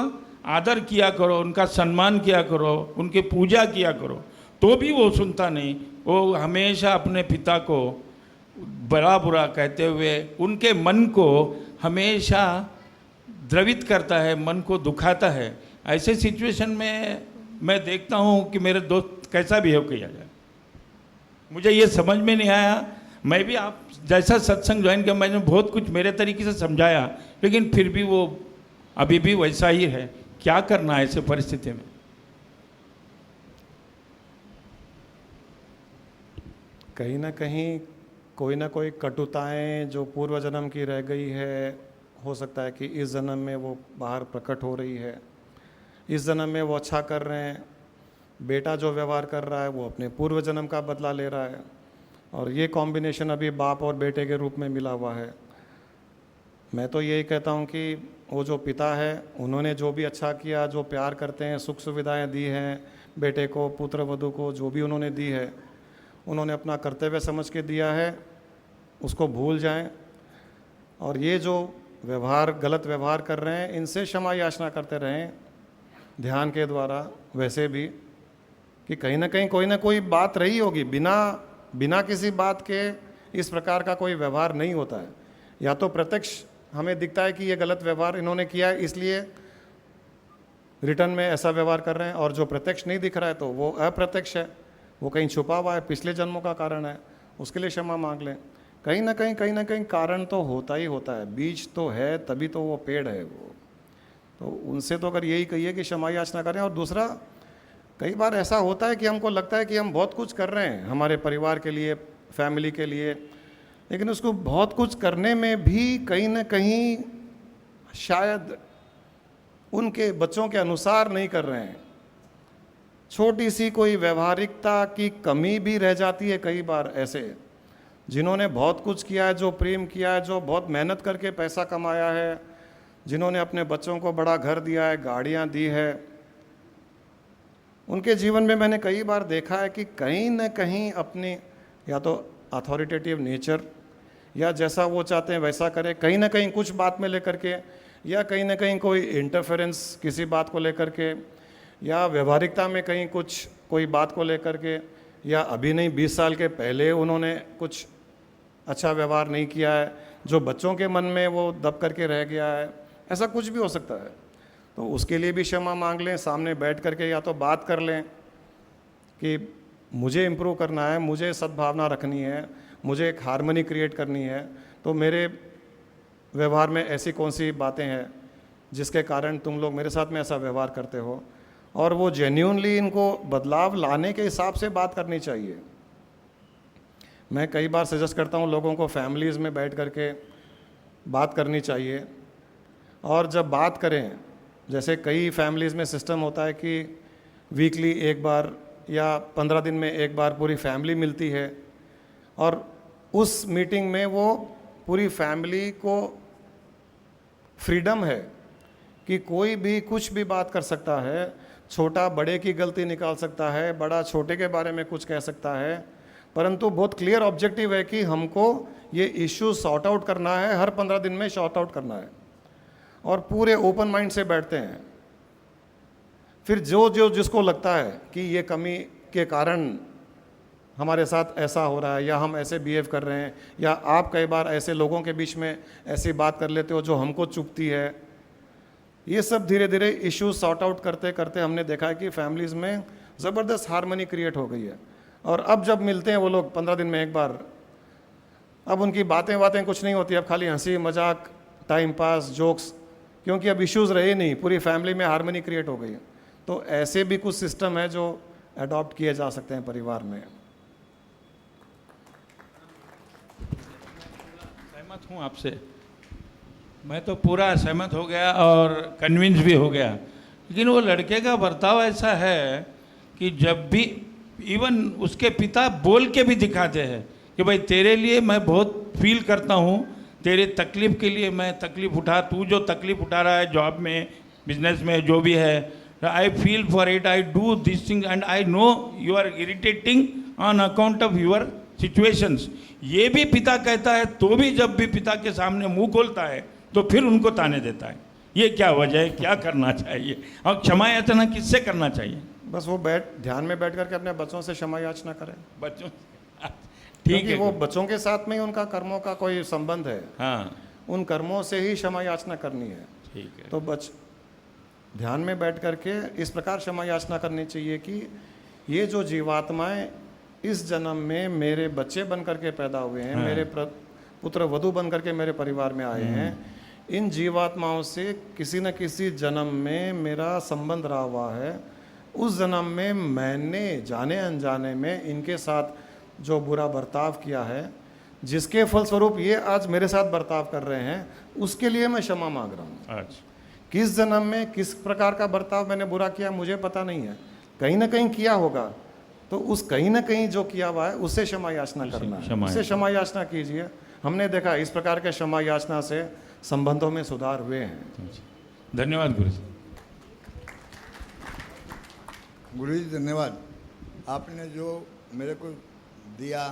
आदर किया करो, उनका सम्मान किया करो, उनकी पूजा किया करो। तो भी वो सुनता नहीं, वो हमेशा अपने पिता को बड़ा बुरा कहते हुए उनके मन को हमेशा द्रवित करता है, मन को दुखाता है। ऐसे सिचुएशन में मैं देखता हूँ कि मेरे दोस्त कैसा बिहेव किया जाए, मुझे ये समझ में नहीं आया। मैं भी आप जैसा सत्संग ज्वाइन किया, मैंने बहुत कुछ मेरे तरीके से समझाया, लेकिन फिर भी वो अभी भी वैसा ही है। क्या करना है ऐसे परिस्थिति में? कहीं ना कहीं कोई ना कोई कटुताएं जो पूर्व जन्म की रह गई है, हो सकता है कि इस जन्म में वो बाहर प्रकट हो रही है। इस जन्म में वो अच्छा कर रहे हैं, बेटा जो व्यवहार कर रहा है वो अपने पूर्व जन्म का बदला ले रहा है, और ये कॉम्बिनेशन अभी बाप और बेटे के रूप में मिला हुआ है। मैं तो यही कहता हूँ कि वो जो पिता है उन्होंने जो भी अच्छा किया, जो प्यार करते हैं, सुख सुविधाएं दी हैं बेटे को, पुत्र वधू को, जो भी उन्होंने दी है उन्होंने अपना कर्तव्य समझ के दिया है, उसको भूल जाएं। और ये जो व्यवहार, गलत व्यवहार कर रहे हैं, इनसे क्षमा याचना करते रहें ध्यान के द्वारा। वैसे भी कि कहीं ना कोई बात रही होगी, बिना किसी बात के इस प्रकार का कोई व्यवहार नहीं होता है। या तो प्रत्यक्ष हमें दिखता है कि ये गलत व्यवहार इन्होंने किया है इसलिए रिटर्न में ऐसा व्यवहार कर रहे हैं, और जो प्रत्यक्ष नहीं दिख रहा है तो वो अप्रत्यक्ष है, वो कहीं छुपा हुआ है, पिछले जन्मों का कारण है, उसके लिए क्षमा मांग लें। कहीं ना कहीं कारण तो होता ही होता है, बीज तो है तभी तो वो पेड़ है वो। तो उनसे तो अगर यही कहिए कि क्षमा याचना करें। और दूसरा, कई बार ऐसा होता है कि हमको लगता है कि हम बहुत कुछ कर रहे हैं हमारे परिवार के लिए, फैमिली के लिए, लेकिन उसको बहुत कुछ करने में भी कहीं ना कहीं शायद उनके बच्चों के अनुसार नहीं कर रहे हैं। छोटी सी कोई व्यवहारिकता की कमी भी रह जाती है कई बार। ऐसे जिन्होंने बहुत कुछ किया है, जो प्रेम किया है, जो बहुत मेहनत करके पैसा कमाया है, जिन्होंने अपने बच्चों को बड़ा घर दिया है, गाड़ियाँ दी है, उनके जीवन में मैंने कई बार देखा है कि कहीं ना कहीं अपनी या तो अथॉरिटेटिव नेचर, या जैसा वो चाहते हैं वैसा करें, कहीं ना कहीं कुछ बात में लेकर के, या कहीं ना कहीं कोई इंटरफेरेंस किसी बात को लेकर के, या व्यवहारिकता में कहीं कुछ कोई बात को लेकर के, या अभी नहीं 20 साल के पहले उन्होंने कुछ अच्छा व्यवहार नहीं किया है जो बच्चों के मन में वो दब करके रह गया है। ऐसा कुछ भी हो सकता है, तो उसके लिए भी क्षमा मांग लें, सामने बैठ करके या तो बात कर लें कि मुझे इम्प्रूव करना है, मुझे सद्भावना रखनी है, मुझे एक हार्मनी क्रिएट करनी है, तो मेरे व्यवहार में ऐसी कौन सी बातें हैं जिसके कारण तुम लोग मेरे साथ में ऐसा व्यवहार करते हो। और वो जेन्यूनली इनको बदलाव लाने के हिसाब से बात करनी चाहिए। मैं कई बार सजेस्ट करता हूँ लोगों को फैमिलीज़ में बैठ करके बात करनी चाहिए। और जब बात करें, जैसे कई फैमिलीज़ में सिस्टम होता है कि वीकली एक बार या 15 दिन में एक बार पूरी फैमिली मिलती है, और उस मीटिंग में वो पूरी फैमिली को फ्रीडम है कि कोई भी कुछ भी बात कर सकता है, छोटा बड़े की गलती निकाल सकता है, बड़ा छोटे के बारे में कुछ कह सकता है, परंतु बहुत क्लियर ऑब्जेक्टिव है कि हमको ये इश्यू सॉर्ट आउट करना है, हर 15 दिन में सॉर्ट आउट करना है। और पूरे ओपन माइंड से बैठते हैं, फिर जो जो जिसको लगता है कि ये कमी के कारण हमारे साथ ऐसा हो रहा है या हम ऐसे बिहेव कर रहे हैं या आप कई बार ऐसे लोगों के बीच में ऐसी बात कर लेते हो जो हमको चुभती है, ये सब धीरे धीरे इश्यूज सॉर्ट आउट करते करते हमने देखा है कि फैमिलीज़ में ज़बरदस्त हारमोनी क्रिएट हो गई है। और अब जब मिलते हैं वो लोग 15 दिन में एक बार, अब उनकी बातें कुछ नहीं होती, अब खाली हंसी मजाक, टाइम पास, जोक्स, क्योंकि अब इश्यूज़ रहे नहीं, पूरी फैमिली में हारमोनी क्रिएट हो गई है। तो ऐसे भी कुछ सिस्टम है जो अडॉप्ट किए जा सकते हैं परिवार में। सहमत हूँ आपसे, मैं तो पूरा सहमत हो गया और कन्विंस भी हो गया। लेकिन वो लड़के का बर्ताव ऐसा है कि जब भी इवन उसके पिता बोल के भी दिखाते हैं कि भाई तेरे लिए मैं बहुत फील करता हूँ, तेरे तकलीफ़ के लिए मैं तकलीफ़ उठा, तू जो तकलीफ़ उठा रहा है जॉब में, बिजनेस में, जो भी है, I feel for it, I do this thing and I know you are irritating on account of your situations. ये भी पिता कहता है तो भी जब भी पिता के सामने मुंह खोलता है तो फिर उनको ताने देता है। ये क्या वजह है, क्या करना चाहिए और क्षमा याचना किससे करना चाहिए? बस वो ध्यान में बैठ करके अपने बच्चों से क्षमा याचना करें। बच्चों ठीक क्योंकि है, वो बच्चों के साथ में ही उनका कर्मों का कोई संबंध है, हाँ उन कर्मों से ही क्षमा याचना करनी है। ठीक है। तो ध्यान में बैठ करके इस प्रकार क्षमा याचना करनी चाहिए कि ये जो जीवात्माएं इस जन्म में मेरे बच्चे बन करके पैदा हुए हैं, हाँ। मेरे पुत्र वधू बन करके मेरे परिवार में आए हैं, इन जीवात्माओं से किसी न किसी जन्म में मेरा संबंध रहा हुआ है। उस जन्म में मैंने जाने अनजाने में इनके साथ जो बुरा बर्ताव किया है, जिसके फलस्वरूप ये आज मेरे साथ बर्ताव कर रहे हैं, उसके लिए मैं क्षमा मांग रहा हूँ। अच्छा, किस जन्म में किस प्रकार का बर्ताव मैंने बुरा किया मुझे पता नहीं है, कहीं ना कहीं किया होगा, तो उस कहीं ना कहीं जो किया हुआ है उससे क्षमा याचना करना है, उससे क्षमा याचना कीजिए। हमने देखा इस प्रकार के क्षमा याचना से संबंधों में सुधार हुए हैं। धन्यवाद गुरु जी। गुरु जी धन्यवाद, आपने जो मेरे को दिया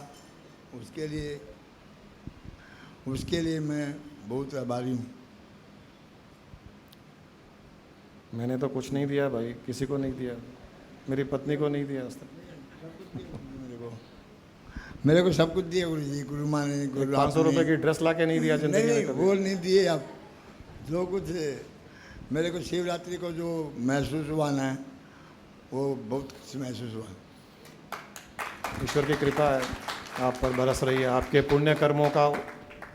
उसके लिए मैं बहुत आभारी हूँ। मैंने तो कुछ नहीं दिया भाई, किसी को नहीं दिया, मेरी पत्नी को नहीं दिया आज तक। मेरे को सब कुछ दिया गुरु जी, गुरु माँ ने, गुरु 500 रुपए की ड्रेस ला के नहीं दिया जिंदगी नहीं, में कभी। वो नहीं दिए आप। जो कुछ मेरे को शिवरात्रि को जो महसूस हुआ ना, वो बहुत कुछ महसूस हुआ। ईश्वर की कृपा है आप पर बरस रही है, आपके पुण्य कर्मों का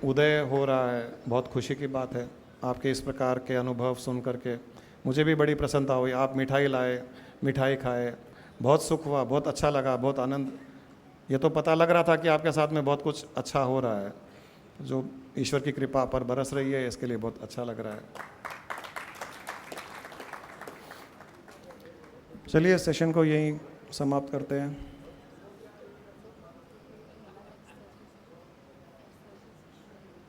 उदय हो रहा है, बहुत खुशी की बात है। आपके इस प्रकार के अनुभव सुन करके मुझे भी बड़ी प्रसन्नता हुई। आप मिठाई लाए, मिठाई खाए, बहुत सुख हुआ, बहुत अच्छा लगा, बहुत आनंद। ये तो पता लग रहा था कि आपके साथ में बहुत कुछ अच्छा हो रहा है, जो ईश्वर की कृपा पर बरस रही है, इसके लिए बहुत अच्छा लग रहा है। चलिए सेशन को यहीं समाप्त करते हैं।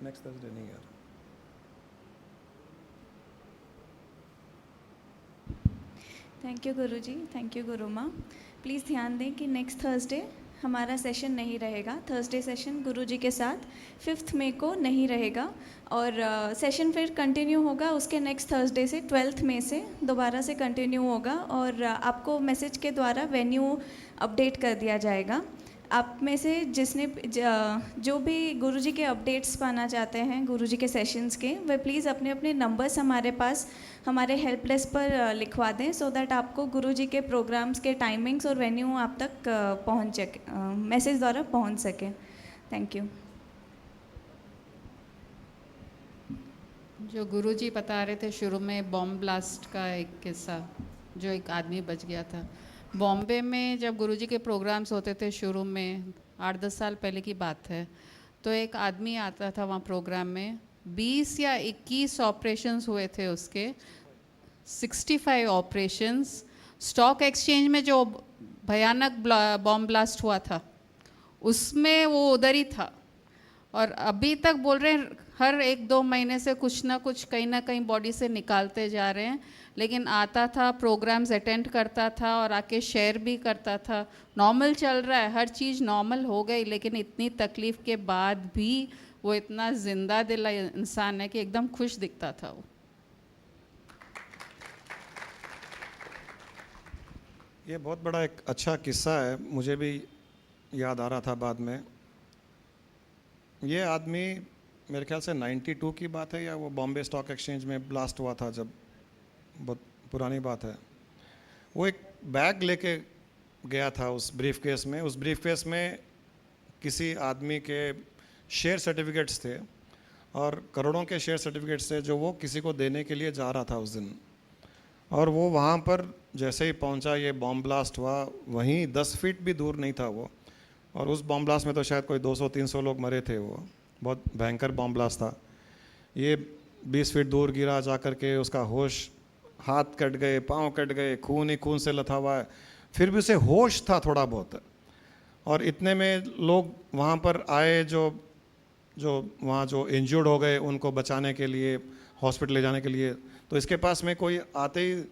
नेक्स्ट थर्सडे नहीं यार, thank you Guru ji, thank you गुरु माँ। प्लीज़ ध्यान दें कि नेक्स्ट थर्सडे हमारा सेशन नहीं रहेगा। थर्सडे सेशन गुरु जी के साथ 5 मई को नहीं रहेगा और सेशन फिर कंटिन्यू होगा उसके नेक्स्ट थर्सडे से 12 मई से दोबारा से कंटिन्यू होगा और आपको मैसेज के द्वारा वेन्यू अपडेट कर दिया जाएगा। आप में से जिसने जो भी गुरुजी के अपडेट्स पाना चाहते हैं गुरुजी के सेशंस के, वे प्लीज़ अपने अपने नंबर्स हमारे पास हमारे हेल्पलेस पर लिखवा दें, सो दैट आपको गुरुजी के प्रोग्राम्स के टाइमिंग्स और वेन्यू आप तक पहुंच सके, मैसेज द्वारा पहुंच सके। Thank you. जो गुरुजी बता रहे थे शुरू में बॉम्ब ब्लास्ट का एक किस्सा, जो एक आदमी बच गया था बॉम्बे में, जब गुरुजी के प्रोग्राम्स होते थे शुरू में 8-10 साल पहले की बात है, तो एक आदमी आता था वहाँ प्रोग्राम में, 20 या 21 ऑपरेशंस हुए थे उसके, 65 ऑपरेशंस। स्टॉक एक्सचेंज में जो भयानक बॉम्ब ब्लास्ट हुआ था उसमें वो उधर ही था और अभी तक बोल रहे हैं हर 1-2 महीने से कुछ ना कुछ कहीं ना कहीं बॉडी से निकालते जा रहे हैं, लेकिन आता था, प्रोग्राम्स अटेंड करता था और आके शेयर भी करता था। नॉर्मल चल रहा है, हर चीज़ नॉर्मल हो गई, लेकिन इतनी तकलीफ़ के बाद भी वो इतना ज़िंदा दिल इंसान है कि एकदम खुश दिखता था वो। ये बहुत बड़ा एक अच्छा किस्सा है, मुझे भी याद आ रहा था बाद में। ये आदमी मेरे ख्याल से 92 की बात है, या वो बॉम्बे स्टॉक एक्सचेंज में ब्लास्ट हुआ था जब, बहुत पुरानी बात है। वो एक बैग लेके गया था उस ब्रीफ केस में। उस ब्रीफ केस में किसी आदमी के शेयर सर्टिफिकेट्स थे, और करोड़ों के शेयर सर्टिफिकेट्स थे जो वो किसी को देने के लिए जा रहा था उस दिन। और वो वहाँ पर जैसे ही पहुँचा, ये बॉम्ब ब्लास्ट हुआ। वहीं 10 फीट भी दूर नहीं था वो, और उस बॉम्ब ब्लास्ट में तो शायद कोई 200-300 लोग मरे थे। वो बहुत भयंकर बॉम्ब ब्लास्ट था। ये 20 फीट दूर गिरा, जा कर के उसका होश, हाथ कट गए, पाँव कट गए, खून ही खून से लथा हुआ है, फिर भी उसे होश था थोड़ा बहुत। और इतने में लोग वहाँ पर आए, जो वहाँ जो इंजर्ड हो गए उनको बचाने के लिए, हॉस्पिटल ले जाने के लिए। तो इसके पास में कोई आते ही,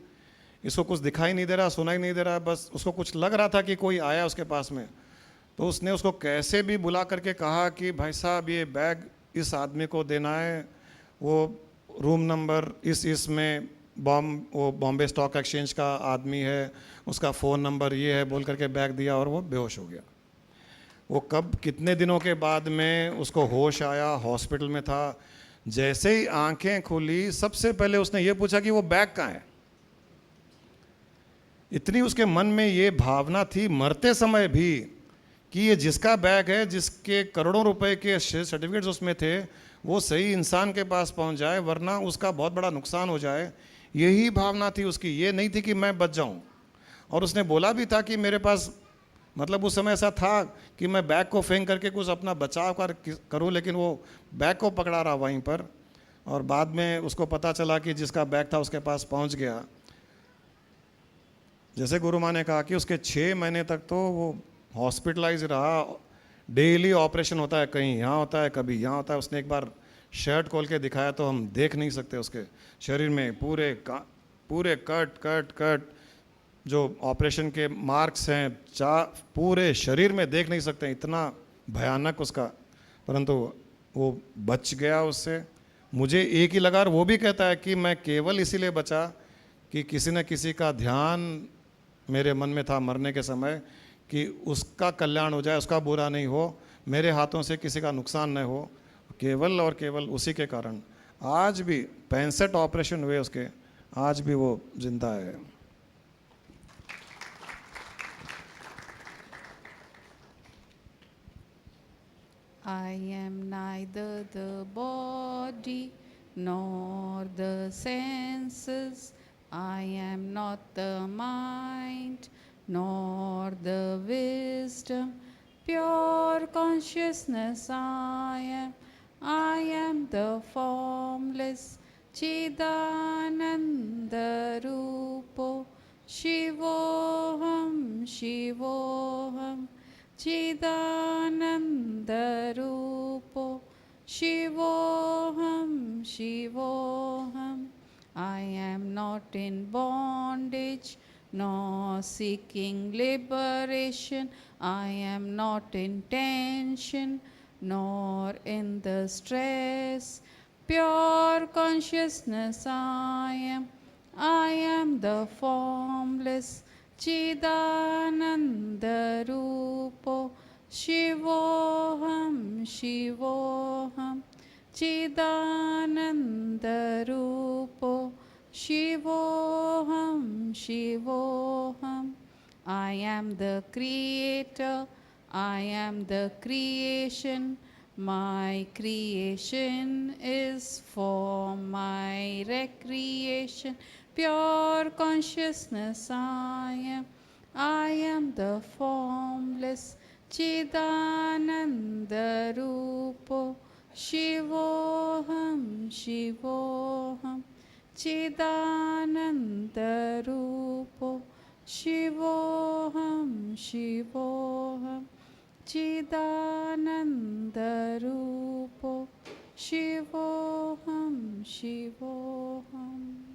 इसको कुछ दिखाई नहीं दे रहा, सुनाई नहीं दे रहा, बस उसको कुछ लग रहा था कि कोई आया उसके पास में। तो उसने उसको कैसे भी बुला करके कहा कि भाई साहब, ये बैग इस आदमी को देना है, वो रूम नंबर इसमें, वो बॉम्बे स्टॉक एक्सचेंज का आदमी है, उसका फ़ोन नंबर ये है, बोल करके बैग दिया और वो बेहोश हो गया। वो कब, कितने दिनों के बाद में उसको होश आया, हॉस्पिटल में था। जैसे ही आंखें खुली, सबसे पहले उसने ये पूछा कि वो बैग कहाँ है। इतनी उसके मन में ये भावना थी मरते समय भी कि ये जिसका बैग है, जिसके करोड़ों रुपए के सर्टिफिकेट्स उसमें थे, वो सही इंसान के पास पहुंच जाए, वरना उसका बहुत बड़ा नुकसान हो जाए। यही भावना थी उसकी, ये नहीं थी कि मैं बच जाऊं। और उसने बोला भी था कि मेरे पास, मतलब उस समय ऐसा था कि मैं बैग को फेंक करके कुछ अपना बचाव करूं, लेकिन वो बैग को पकड़ा रहा वहीं पर। और बाद में उसको पता चला कि जिसका बैग था उसके पास पहुंच गया। जैसे गुरु माँ ने कहा कि उसके 6 महीने तक तो वो हॉस्पिटलाइज रहा। डेली ऑपरेशन होता है, कहीं यहाँ होता है, कभी यहाँ होता है। उसने एक बार शर्ट खोल के दिखाया तो हम देख नहीं सकते, उसके शरीर में पूरे कट कट कट जो ऑपरेशन के मार्क्स हैं, पूरे शरीर में देख नहीं सकते, इतना भयानक उसका। परंतु वो बच गया उससे। मुझे एक ही लगा, और वो भी कहता है कि मैं केवल इसीलिए बचा कि किसी न किसी का ध्यान मेरे मन में था मरने के समय, कि उसका कल्याण हो जाए, उसका बुरा नहीं हो, मेरे हाथों से किसी का नुकसान न हो, केवल और केवल उसी के कारण। आज भी 65 ऑपरेशन हुए उसके, आज भी वो जिंदा है। I am neither the body nor the senses. I am not the mind nor the wisdom. Pure consciousness I am. I am the formless Chidananda Rupo. Shivoham, Shivoham. Chidananda Rupo. Shivoham, Shivoham. I am not in bondage nor seeking liberation. I am not in tension nor in the stress. Pure consciousness I am. I am the formless Chidananda Rupo. Shivoham, Shivoham. Chidananda Rupo. Shivoham, Shivoham. I am the creator. I am the creation. My creation is for my recreation. Pure consciousness I am. I am the formless Chidananda Rupo. Shivoham, Shivoham. Chidananda Rupo. Shivoham, Shivoham. Chidananda Rupo. Shivoham, Shivoham.